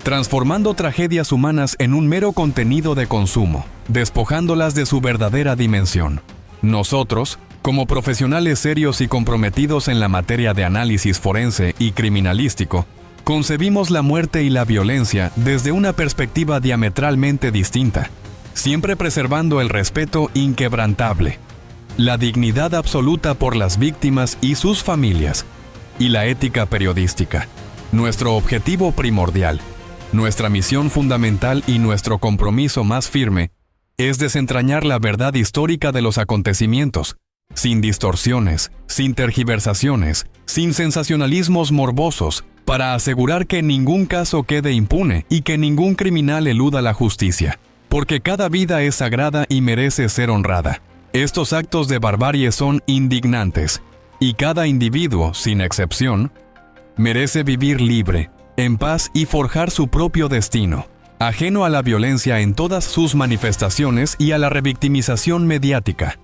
transformando tragedias humanas en un mero contenido de consumo, despojándolas de su verdadera dimensión. Nosotros, como profesionales serios y comprometidos en la materia de análisis forense y criminalístico, concebimos la muerte y la violencia desde una perspectiva diametralmente distinta, siempre preservando el respeto inquebrantable, la dignidad absoluta por las víctimas y sus familias, y la ética periodística, nuestro objetivo primordial, nuestra misión fundamental y nuestro compromiso más firme, es desentrañar la verdad histórica de los acontecimientos, sin distorsiones, sin tergiversaciones, sin sensacionalismos morbosos, para asegurar que ningún caso quede impune y que ningún criminal eluda la justicia, porque cada vida es sagrada y merece ser honrada. Estos actos de barbarie son indignantes, y cada individuo, sin excepción, merece vivir libre, en paz y forjar su propio destino, ajeno a la violencia en todas sus manifestaciones y a la revictimización mediática.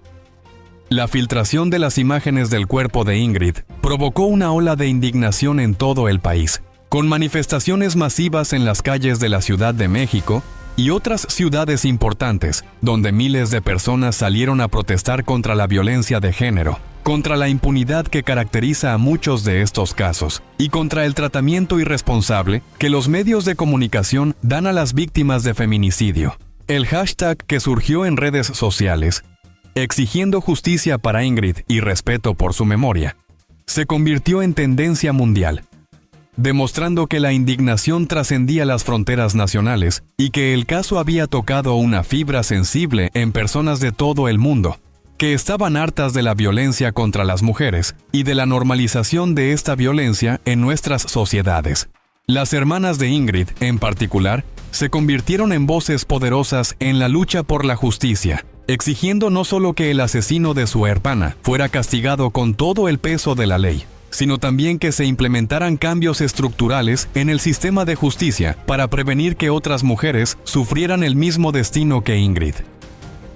La filtración de las imágenes del cuerpo de Ingrid provocó una ola de indignación en todo el país, con manifestaciones masivas en las calles de la Ciudad de México y otras ciudades importantes, donde miles de personas salieron a protestar contra la violencia de género, contra la impunidad que caracteriza a muchos de estos casos y contra el tratamiento irresponsable que los medios de comunicación dan a las víctimas de feminicidio. El hashtag que surgió en redes sociales, exigiendo justicia para Ingrid y respeto por su memoria, se convirtió en tendencia mundial, demostrando que la indignación trascendía las fronteras nacionales y que el caso había tocado una fibra sensible en personas de todo el mundo, que estaban hartas de la violencia contra las mujeres y de la normalización de esta violencia en nuestras sociedades. Las hermanas de Ingrid, en particular, se convirtieron en voces poderosas en la lucha por la justicia, exigiendo no solo que el asesino de su hermana fuera castigado con todo el peso de la ley, sino también que se implementaran cambios estructurales en el sistema de justicia para prevenir que otras mujeres sufrieran el mismo destino que Ingrid.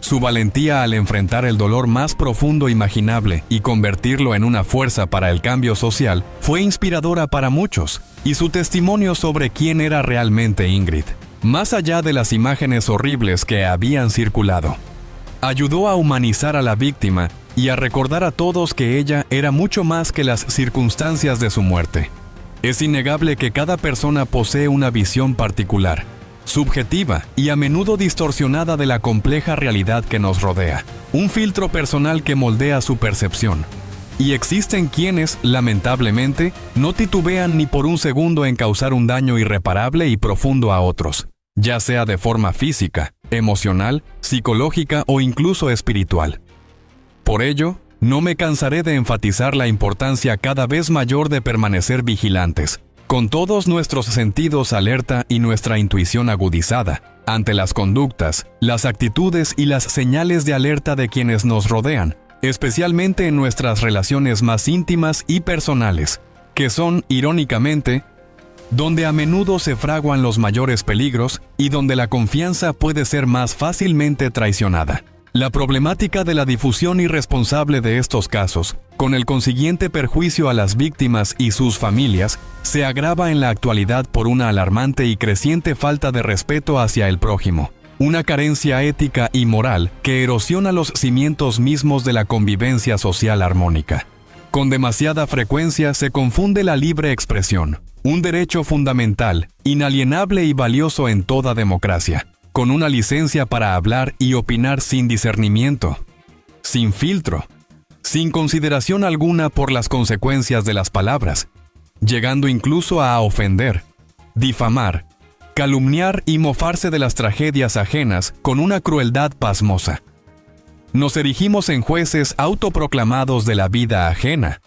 Su valentía al enfrentar el dolor más profundo imaginable y convertirlo en una fuerza para el cambio social fue inspiradora para muchos, y su testimonio sobre quién era realmente Ingrid, más allá de las imágenes horribles que habían circulado, ayudó a humanizar a la víctima y a recordar a todos que ella era mucho más que las circunstancias de su muerte. Es innegable que cada persona posee una visión particular, subjetiva y a menudo distorsionada de la compleja realidad que nos rodea, un filtro personal que moldea su percepción. Y existen quienes, lamentablemente, no titubean ni por un segundo en causar un daño irreparable y profundo a otros, ya sea de forma física, emocional, psicológica o incluso espiritual. Por ello, no me cansaré de enfatizar la importancia cada vez mayor de permanecer vigilantes, con todos nuestros sentidos alerta y nuestra intuición agudizada, ante las conductas, las actitudes y las señales de alerta de quienes nos rodean, especialmente en nuestras relaciones más íntimas y personales, que son, irónicamente, donde a menudo se fraguan los mayores peligros y donde la confianza puede ser más fácilmente traicionada. La problemática de la difusión irresponsable de estos casos, con el consiguiente perjuicio a las víctimas y sus familias, se agrava en la actualidad por una alarmante y creciente falta de respeto hacia el prójimo, una carencia ética y moral que erosiona los cimientos mismos de la convivencia social armónica. Con demasiada frecuencia se confunde la libre expresión, un derecho fundamental, inalienable y valioso en toda democracia, con una licencia para hablar y opinar sin discernimiento, sin filtro, sin consideración alguna por las consecuencias de las palabras, llegando incluso a ofender, difamar, calumniar y mofarse de las tragedias ajenas con una crueldad pasmosa. Nos erigimos en jueces autoproclamados de la vida ajena,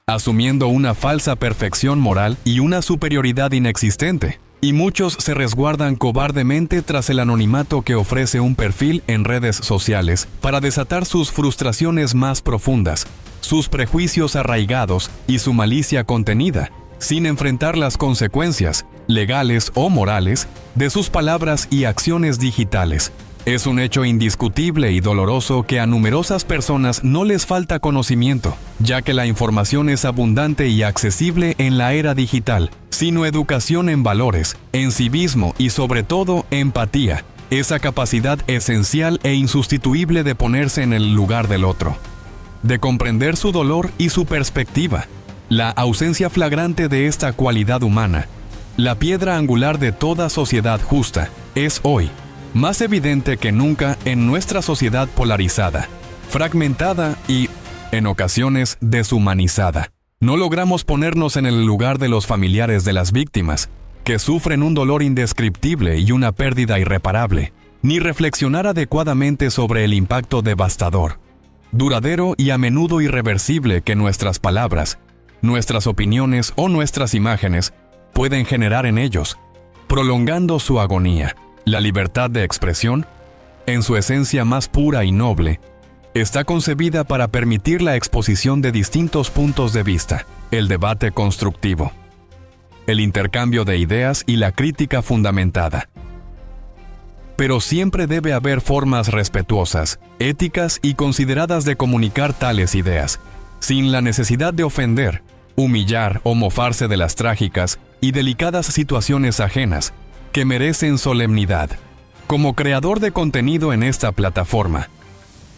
asumiendo una falsa perfección moral y una superioridad inexistente, y muchos se resguardan cobardemente tras el anonimato que ofrece un perfil en redes sociales para desatar sus frustraciones más profundas, sus prejuicios arraigados y su malicia contenida, sin enfrentar las consecuencias, legales o morales, de sus palabras y acciones digitales. Es un hecho indiscutible y doloroso que a numerosas personas no les falta conocimiento, ya que la información es abundante y accesible en la era digital, sino educación en valores, en civismo y sobre todo empatía, esa capacidad esencial e insustituible de ponerse en el lugar del otro, de comprender su dolor y su perspectiva. La ausencia flagrante de esta cualidad humana, la piedra angular de toda sociedad justa, es hoy más evidente que nunca en nuestra sociedad polarizada, fragmentada y, en ocasiones, deshumanizada. No logramos ponernos en el lugar de los familiares de las víctimas, que sufren un dolor indescriptible y una pérdida irreparable, ni reflexionar adecuadamente sobre el impacto devastador, duradero y a menudo irreversible que nuestras palabras, nuestras opiniones o nuestras imágenes pueden generar en ellos, prolongando su agonía. La libertad de expresión, en su esencia más pura y noble, está concebida para permitir la exposición de distintos puntos de vista, el debate constructivo, el intercambio de ideas y la crítica fundamentada. Pero siempre debe haber formas respetuosas, éticas y consideradas de comunicar tales ideas, sin la necesidad de ofender, humillar o mofarse de las trágicas y delicadas situaciones ajenas, que merecen solemnidad. Como creador de contenido en esta plataforma,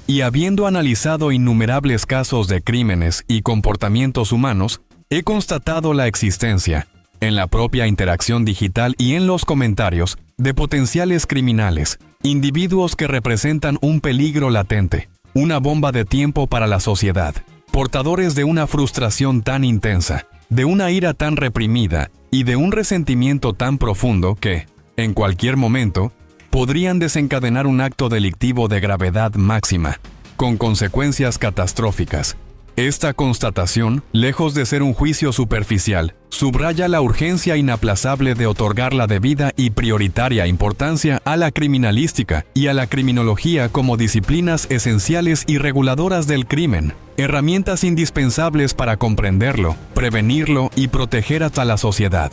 y habiendo analizado innumerables casos de crímenes y comportamientos humanos, he constatado la existencia, en la propia interacción digital y en los comentarios, de potenciales criminales, individuos que representan un peligro latente, una bomba de tiempo para la sociedad, portadores de una frustración tan intensa, de una ira tan reprimida y de un resentimiento tan profundo que, en cualquier momento, podrían desencadenar un acto delictivo de gravedad máxima, con consecuencias catastróficas. Esta constatación, lejos de ser un juicio superficial, subraya la urgencia inaplazable de otorgar la debida y prioritaria importancia a la criminalística y a la criminología como disciplinas esenciales y reguladoras del crimen, herramientas indispensables para comprenderlo, prevenirlo y proteger hasta la sociedad.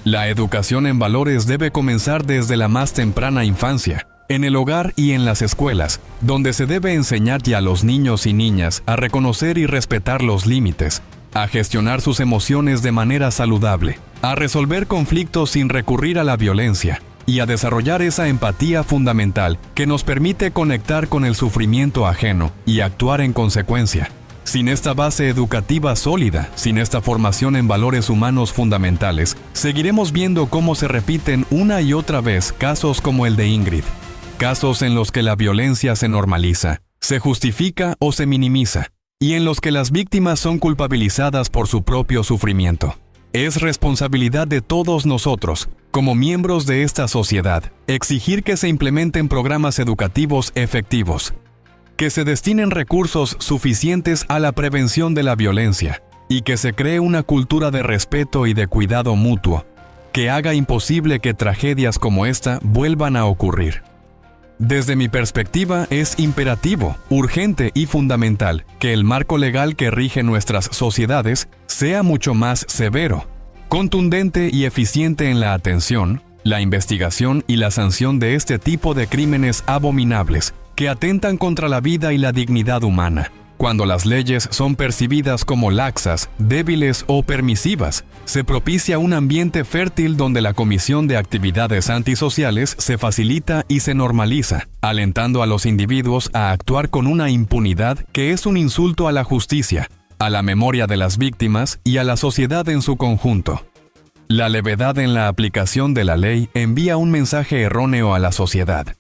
La educación en valores debe comenzar desde la más temprana infancia, en el hogar y en las escuelas, donde se debe enseñar ya a los niños y niñas a reconocer y respetar los límites, a gestionar sus emociones de manera saludable, a resolver conflictos sin recurrir a la violencia y a desarrollar esa empatía fundamental que nos permite conectar con el sufrimiento ajeno y actuar en consecuencia. Sin esta base educativa sólida, sin esta formación en valores humanos fundamentales, seguiremos viendo cómo se repiten una y otra vez casos como el de Ingrid. Casos en los que la violencia se normaliza, se justifica o se minimiza, y en los que las víctimas son culpabilizadas por su propio sufrimiento. Es responsabilidad de todos nosotros, como miembros de esta sociedad, exigir que se implementen programas educativos efectivos, que se destinen recursos suficientes a la prevención de la violencia, y que se cree una cultura de respeto y de cuidado mutuo, que haga imposible que tragedias como esta vuelvan a ocurrir. Desde mi perspectiva, es imperativo, urgente y fundamental que el marco legal que rige nuestras sociedades sea mucho más severo, contundente y eficiente en la atención, la investigación y la sanción de este tipo de crímenes abominables que atentan contra la vida y la dignidad humana. Cuando las leyes son percibidas como laxas, débiles o permisivas, se propicia un ambiente fértil donde la comisión de actividades antisociales se facilita y se normaliza, alentando a los individuos a actuar con una impunidad que es un insulto a la justicia, a la memoria de las víctimas y a la sociedad en su conjunto. La levedad en la aplicación de la ley envía un mensaje erróneo a la sociedad.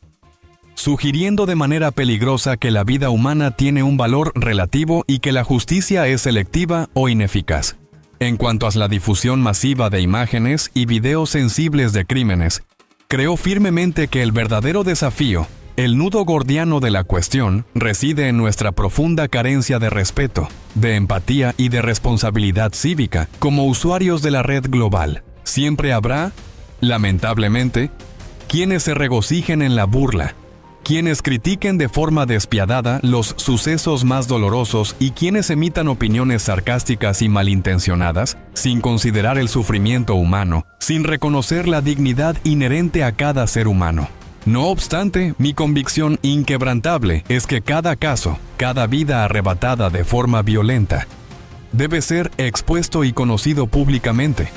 sugiriendo de manera peligrosa que la vida humana tiene un valor relativo y que la justicia es selectiva o ineficaz. En cuanto a la difusión masiva de imágenes y videos sensibles de crímenes, creo firmemente que el verdadero desafío, el nudo gordiano de la cuestión, reside en nuestra profunda carencia de respeto, de empatía y de responsabilidad cívica como usuarios de la red global. Siempre habrá, lamentablemente, quienes se regocijen en la burla, quienes critiquen de forma despiadada los sucesos más dolorosos y quienes emitan opiniones sarcásticas y malintencionadas, sin considerar el sufrimiento humano, sin reconocer la dignidad inherente a cada ser humano. No obstante, mi convicción inquebrantable es que cada caso, cada vida arrebatada de forma violenta, debe ser expuesto y conocido públicamente,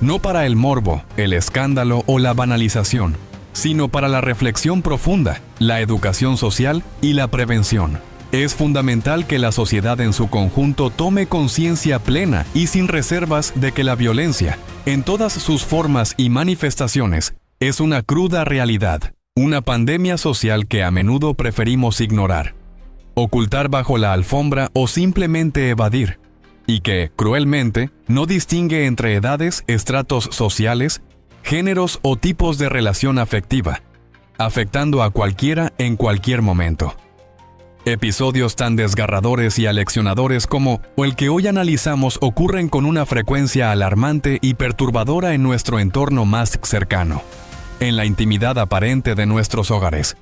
no para el morbo, el escándalo o la banalización, sino para la reflexión profunda, la educación social y la prevención. Es fundamental que la sociedad en su conjunto tome conciencia plena y sin reservas de que la violencia, en todas sus formas y manifestaciones, es una cruda realidad, una pandemia social que a menudo preferimos ignorar, ocultar bajo la alfombra o simplemente evadir, y que, cruelmente, no distingue entre edades, estratos sociales, géneros o tipos de relación afectiva, afectando a cualquiera en cualquier momento. Episodios tan desgarradores y aleccionadores como el que hoy analizamos ocurren con una frecuencia alarmante y perturbadora en nuestro entorno más cercano, en la intimidad aparente de nuestros hogares,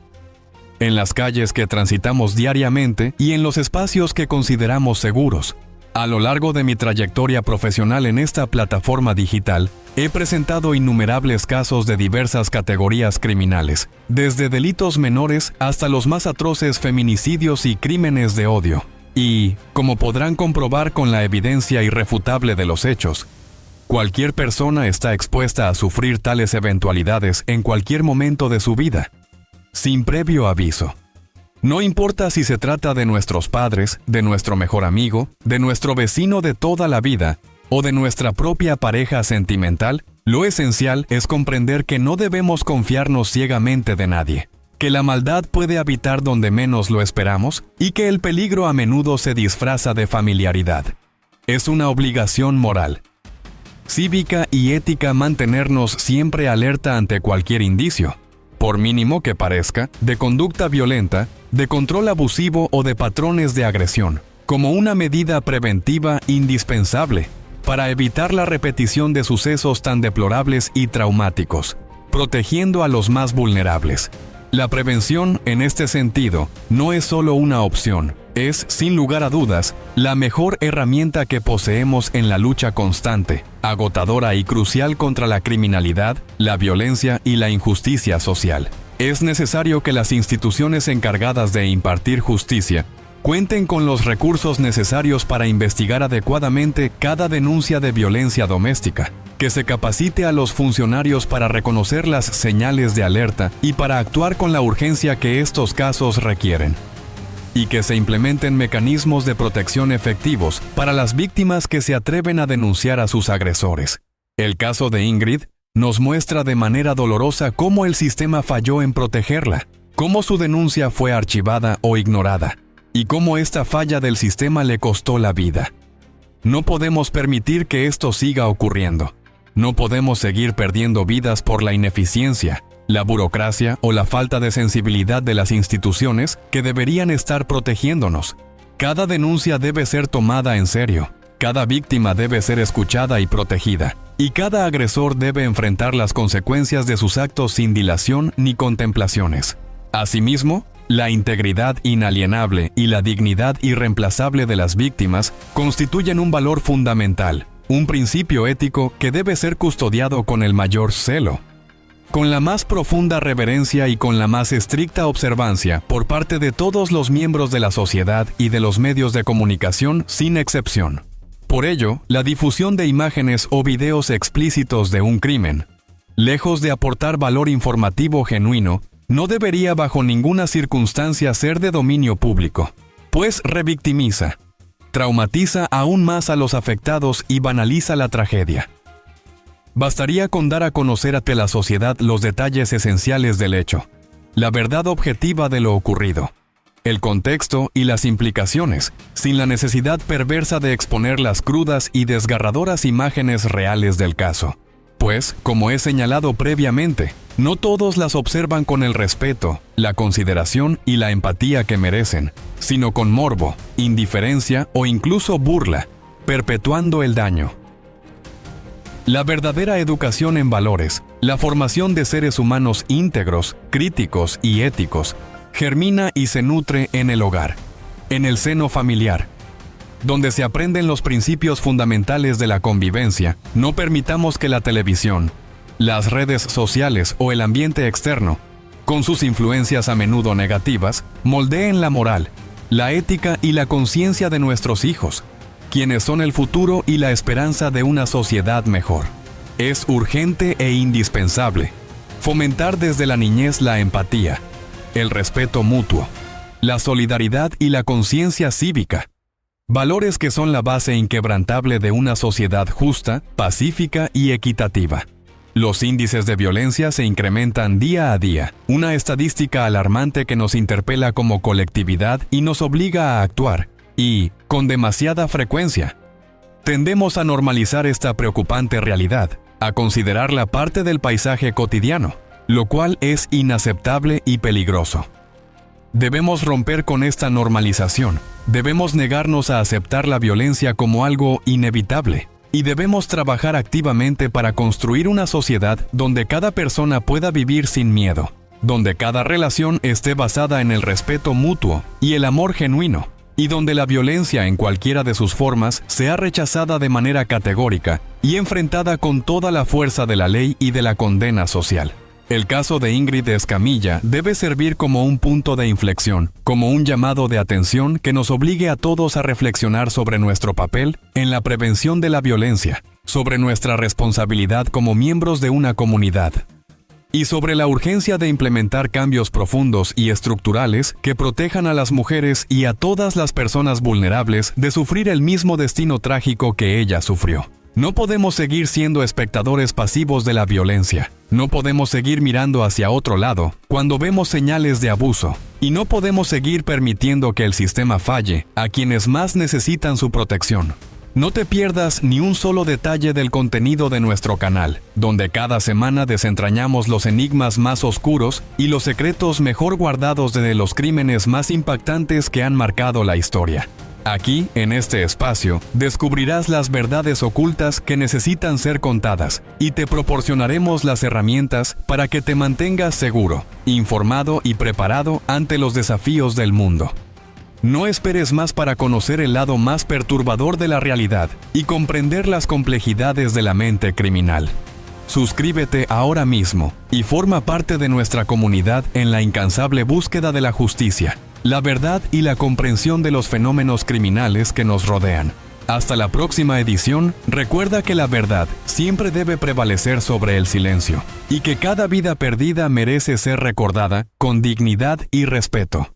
en las calles que transitamos diariamente y en los espacios que consideramos seguros. A lo largo de mi trayectoria profesional en esta plataforma digital, he presentado innumerables casos de diversas categorías criminales, desde delitos menores hasta los más atroces feminicidios y crímenes de odio. Y, como podrán comprobar con la evidencia irrefutable de los hechos, cualquier persona está expuesta a sufrir tales eventualidades en cualquier momento de su vida, sin previo aviso. No importa si se trata de nuestros padres, de nuestro mejor amigo, de nuestro vecino de toda la vida o de nuestra propia pareja sentimental, lo esencial es comprender que no debemos confiarnos ciegamente de nadie, que la maldad puede habitar donde menos lo esperamos y que el peligro a menudo se disfraza de familiaridad. Es una obligación moral, cívica y ética mantenernos siempre alerta ante cualquier indicio, por mínimo que parezca, de conducta violenta, de control abusivo o de patrones de agresión, como una medida preventiva indispensable para evitar la repetición de sucesos tan deplorables y traumáticos, protegiendo a los más vulnerables. La prevención, en este sentido, no es solo una opción, es, sin lugar a dudas, la mejor herramienta que poseemos en la lucha constante, agotadora y crucial contra la criminalidad, la violencia y la injusticia social. Es necesario que las instituciones encargadas de impartir justicia cuenten con los recursos necesarios para investigar adecuadamente cada denuncia de violencia doméstica, que se capacite a los funcionarios para reconocer las señales de alerta y para actuar con la urgencia que estos casos requieren, y que se implementen mecanismos de protección efectivos para las víctimas que se atreven a denunciar a sus agresores. El caso de Ingrid nos muestra de manera dolorosa cómo el sistema falló en protegerla, cómo su denuncia fue archivada o ignorada, y cómo esta falla del sistema le costó la vida. No podemos permitir que esto siga ocurriendo. No podemos seguir perdiendo vidas por la ineficiencia, la burocracia o la falta de sensibilidad de las instituciones que deberían estar protegiéndonos. Cada denuncia debe ser tomada en serio, cada víctima debe ser escuchada y protegida, y cada agresor debe enfrentar las consecuencias de sus actos sin dilación ni contemplaciones. Asimismo, la integridad inalienable y la dignidad irreemplazable de las víctimas constituyen un valor fundamental, un principio ético que debe ser custodiado con el mayor celo, con la más profunda reverencia y con la más estricta observancia por parte de todos los miembros de la sociedad y de los medios de comunicación sin excepción. Por ello, la difusión de imágenes o videos explícitos de un crimen, lejos de aportar valor informativo genuino, no debería bajo ninguna circunstancia ser de dominio público, pues revictimiza, traumatiza aún más a los afectados y banaliza la tragedia. Bastaría con dar a conocer ante la sociedad los detalles esenciales del hecho, la verdad objetiva de lo ocurrido, el contexto y las implicaciones, sin la necesidad perversa de exponer las crudas y desgarradoras imágenes reales del caso. Pues, como he señalado previamente, no todos las observan con el respeto, la consideración y la empatía que merecen, sino con morbo, indiferencia o incluso burla, perpetuando el daño. La verdadera educación en valores, la formación de seres humanos íntegros, críticos y éticos, germina y se nutre en el hogar, en el seno familiar, donde se aprenden los principios fundamentales de la convivencia. No permitamos que la televisión, las redes sociales o el ambiente externo, con sus influencias a menudo negativas, moldeen la moral, la ética y la conciencia de nuestros hijos, quienes son el futuro y la esperanza de una sociedad mejor. Es urgente e indispensable fomentar desde la niñez la empatía, el respeto mutuo, la solidaridad y la conciencia cívica, valores que son la base inquebrantable de una sociedad justa, pacífica y equitativa. Los índices de violencia se incrementan día a día, una estadística alarmante que nos interpela como colectividad y nos obliga a actuar, y, con demasiada frecuencia, tendemos a normalizar esta preocupante realidad, a considerarla parte del paisaje cotidiano, lo cual es inaceptable y peligroso. Debemos romper con esta normalización, debemos negarnos a aceptar la violencia como algo inevitable, y debemos trabajar activamente para construir una sociedad donde cada persona pueda vivir sin miedo, donde cada relación esté basada en el respeto mutuo y el amor genuino, y donde la violencia en cualquiera de sus formas sea rechazada de manera categórica y enfrentada con toda la fuerza de la ley y de la condena social. El caso de Ingrid Escamilla debe servir como un punto de inflexión, como un llamado de atención que nos obligue a todos a reflexionar sobre nuestro papel en la prevención de la violencia, sobre nuestra responsabilidad como miembros de una comunidad, y sobre la urgencia de implementar cambios profundos y estructurales que protejan a las mujeres y a todas las personas vulnerables de sufrir el mismo destino trágico que ella sufrió. No podemos seguir siendo espectadores pasivos de la violencia. No podemos seguir mirando hacia otro lado cuando vemos señales de abuso. Y no podemos seguir permitiendo que el sistema falle a quienes más necesitan su protección. No te pierdas ni un solo detalle del contenido de nuestro canal, donde cada semana desentrañamos los enigmas más oscuros y los secretos mejor guardados de los crímenes más impactantes que han marcado la historia. Aquí, en este espacio, descubrirás las verdades ocultas que necesitan ser contadas y te proporcionaremos las herramientas para que te mantengas seguro, informado y preparado ante los desafíos del mundo. No esperes más para conocer el lado más perturbador de la realidad y comprender las complejidades de la mente criminal. Suscríbete ahora mismo y forma parte de nuestra comunidad en la incansable búsqueda de la justicia, la verdad y la comprensión de los fenómenos criminales que nos rodean. Hasta la próxima edición, recuerda que la verdad siempre debe prevalecer sobre el silencio y que cada vida perdida merece ser recordada con dignidad y respeto.